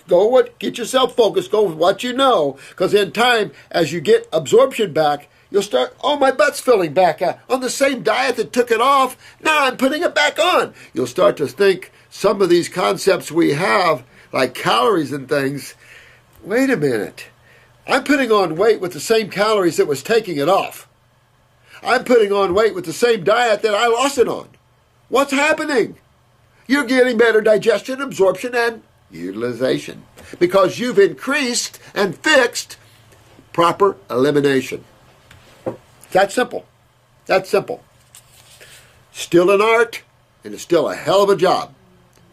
Speaker 1: Get yourself focused. Go with what you know. Because in time, as you get absorption back, you'll start, oh, my butt's filling back out. On the same diet that took it off, now I'm putting it back on. You'll start to think some of these concepts we have, like calories and things, wait a minute. I'm putting on weight with the same calories that was taking it off. I'm putting on weight with the same diet that I lost it on. What's happening? You're getting better digestion, absorption, and utilization. Because you've increased and fixed proper elimination. That's simple. That's simple. Still an art, and it's still a hell of a job.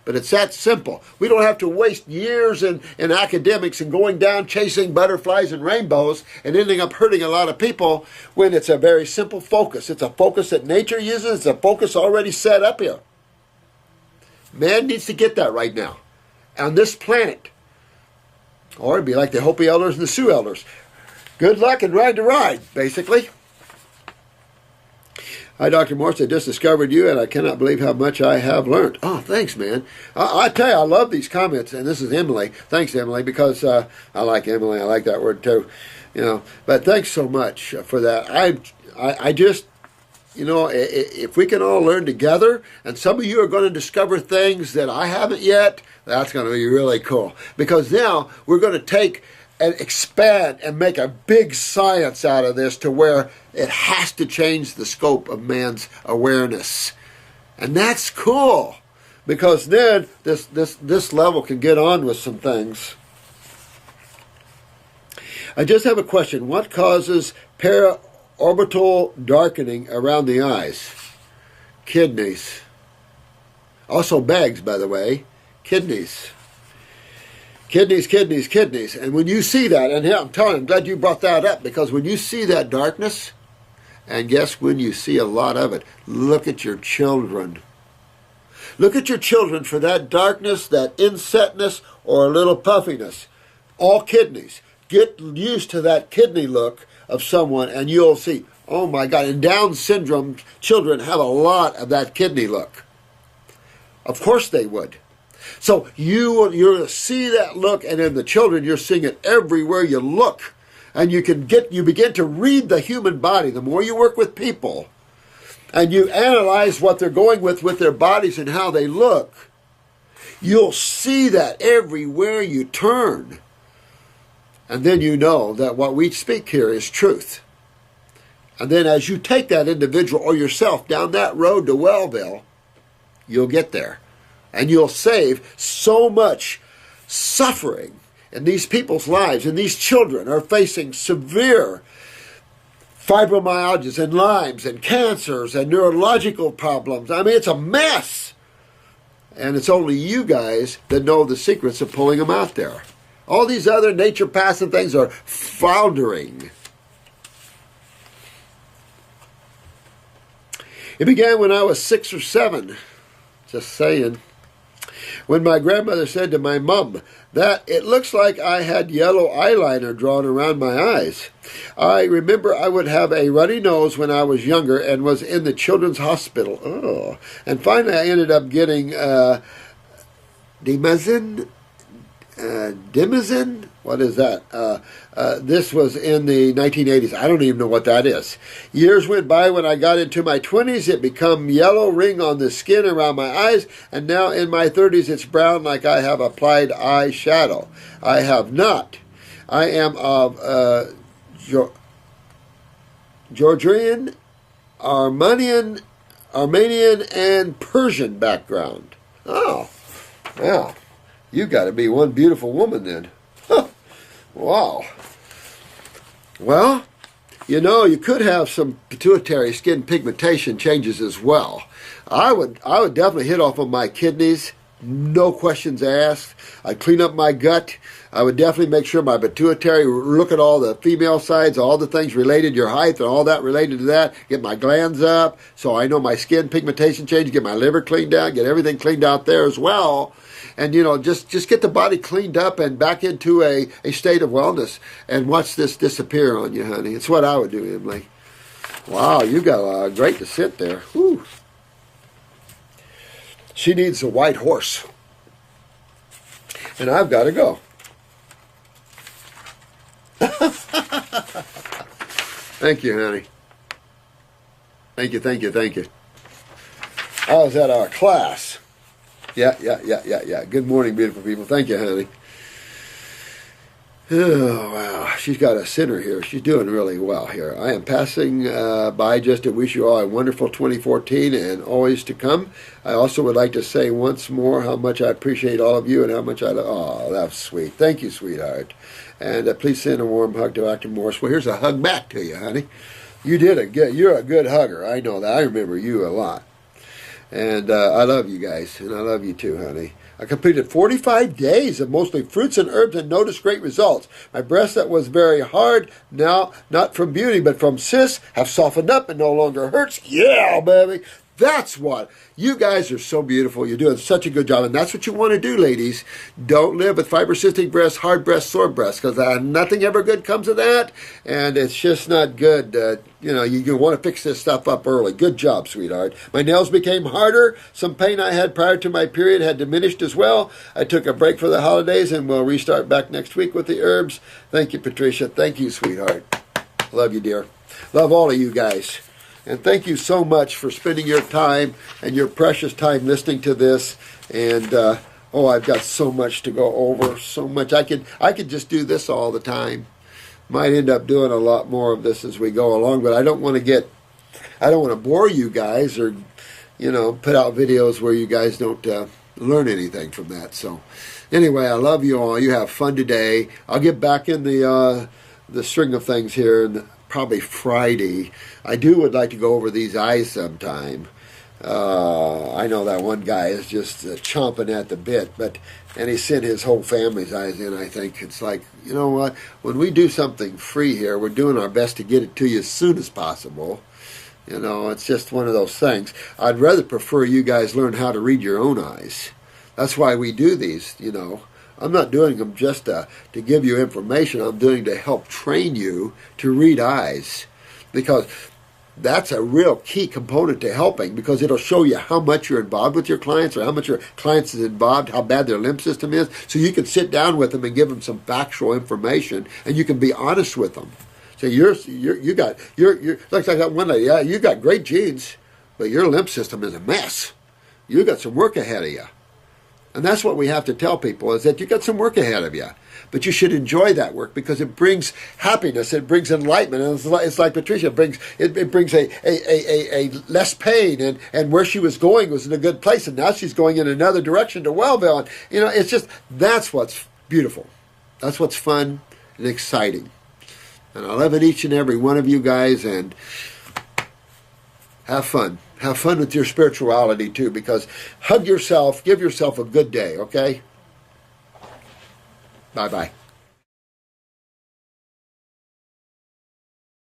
Speaker 1: But it's that simple. We don't have to waste years in academics and going down chasing butterflies and rainbows and ending up hurting a lot of people when it's a very simple focus. It's a focus that nature uses. It's a focus already set up here. Man needs to get that right now on this planet. Or it'd be like the Hopi elders and the Sioux elders. Good luck and ride to ride, basically. Hi, Dr. Morse. I just discovered you, and I cannot believe how much I have learned. Oh, thanks, man. I tell you, I love these comments, and this is Emily. Thanks, Emily, because I like Emily. I like that word, too. You know, but thanks so much for that. I just, you know, if we can all learn together, and some of you are going to discover things that I haven't yet, that's going to be really cool. Because now we're going to take and expand and make a big science out of this to where it has to change the scope of man's awareness. And that's cool, because then this level can get on with some things. I just have a question. What causes para-orbital darkening around the eyes? Kidneys. Also bags, by the way. Kidneys. Kidneys, kidneys, kidneys. And when you see that, and I'm telling you, I'm glad you brought that up, because when you see that darkness, and guess when you see a lot of it, look at your children. Look at your children for that darkness, that insetness, or a little puffiness. All kidneys. Get used to that kidney look of someone, and you'll see, oh my God, and Down syndrome children have a lot of that kidney look. Of course they would. So you're going to see that look, and in the children, you're seeing it everywhere you look. And you begin to read the human body. The more you work with people, and you analyze what they're going with their bodies and how they look, you'll see that everywhere you turn. And then you know that what we speak here is truth. And then as you take that individual or yourself down that road to Wellville, you'll get there. And you'll save so much suffering in these people's lives. And these children are facing severe fibromyalgias and Lyme's and cancers and neurological problems. I mean, it's a mess. And it's only you guys that know the secrets of pulling them out there. All these other naturopaths and things are floundering. It began when I was 6 or 7. Just saying. When my grandmother said to my mom that it looks like I had yellow eyeliner drawn around my eyes. I remember I would have a runny nose when I was younger and was in the children's hospital. Oh. And finally I ended up getting Dimazin? What is that? This was in the 1980s. I don't even know what that is. Years went by. When I got into my 20s, it became yellow ring on the skin around my eyes, and now in my 30s, it's brown like I have applied eyeshadow. I have not. I am of Georgian, Armenian, and Persian background. Oh, yeah. You got to be one beautiful woman then. Huh. Wow. Well, you know, you could have some pituitary skin pigmentation changes as well. I would definitely hit off on my kidneys, no questions asked. I'd clean up my gut. I would definitely make sure my pituitary, look at all the female sides, all the things related to your height and all that related to that, get my glands up so I know my skin pigmentation change, get my liver cleaned out, get everything cleaned out there as well. And, you know, just get the body cleaned up and back into a state of wellness and watch this disappear on you, honey. It's what I would do, Emily. Wow, you got a great descent there. Whew. She needs a white horse. And I've got to go. Thank you, honey. Thank you, thank you, thank you. I was at our class. Yeah. Good morning, beautiful people. Thank you, honey. Oh, wow. She's got a sinner here. She's doing really well here. I am passing by just to wish you all a wonderful 2014 and always to come. I also would like to say once more how much I appreciate all of you and how much I love. Oh, that's sweet. Thank you, sweetheart. And please send a warm hug to Dr. Morris. Well, here's a hug back to you, honey. You're a good hugger. I know that. I remember you a lot. And I love you guys, and I love you too, honey. I completed 45 days of mostly fruits and herbs and noticed great results. My breast that was very hard, now not from beauty but from cysts, have softened up and no longer hurts. Yeah, baby. That's what. You guys are so beautiful. You're doing such a good job. And that's what you want to do, ladies. Don't live with fibrocystic breasts, hard breasts, sore breasts, because nothing ever good comes of that. And it's just not good. You want to fix this stuff up early. Good job, sweetheart. My nails became harder. Some pain I had prior to my period had diminished as well. I took a break for the holidays and we'll restart back next week with the herbs. Thank you, Patricia. Thank you, sweetheart. Love you, dear. Love all of you guys. And thank you so much for spending your time and your precious time listening to this. And I've got so much to go over, so much. I could just do this all the time. Might end up doing a lot more of this as we go along, but I don't want to bore you guys or put out videos where you guys don't learn anything from that. So anyway, I love you all. You have fun today. I'll get back in the string of things here and probably Friday. I would like to go over these eyes sometime. I know that one guy is just chomping at the bit, and he sent his whole family's eyes in. I think it's like, you know what? When we do something free here, we're doing our best to get it to you as soon as possible. It's just one of those things. I'd rather prefer you guys learn how to read your own eyes. That's why we do these, I'm not doing them just to give you information. I'm doing to help train you to read eyes, because that's a real key component to helping, because it'll show you how much you're involved with your clients or how much your clients is involved, how bad their lymph system is, so you can sit down with them and give them some factual information, and you can be honest with them. So you're like that one lady, yeah, you got great genes, but your lymph system is a mess. You got some work ahead of you. And that's what we have to tell people, is that you got some work ahead of you. But you should enjoy that work, because it brings happiness, it brings enlightenment. And it's like Patricia, it brings a less pain. And where she was going was in a good place. And now she's going in another direction to Wellville. And, it's just, that's what's beautiful. That's what's fun and exciting. And I love it, each and every one of you guys. And have fun. Have fun with your spirituality too, because hug yourself, give yourself a good day, okay? Bye-bye.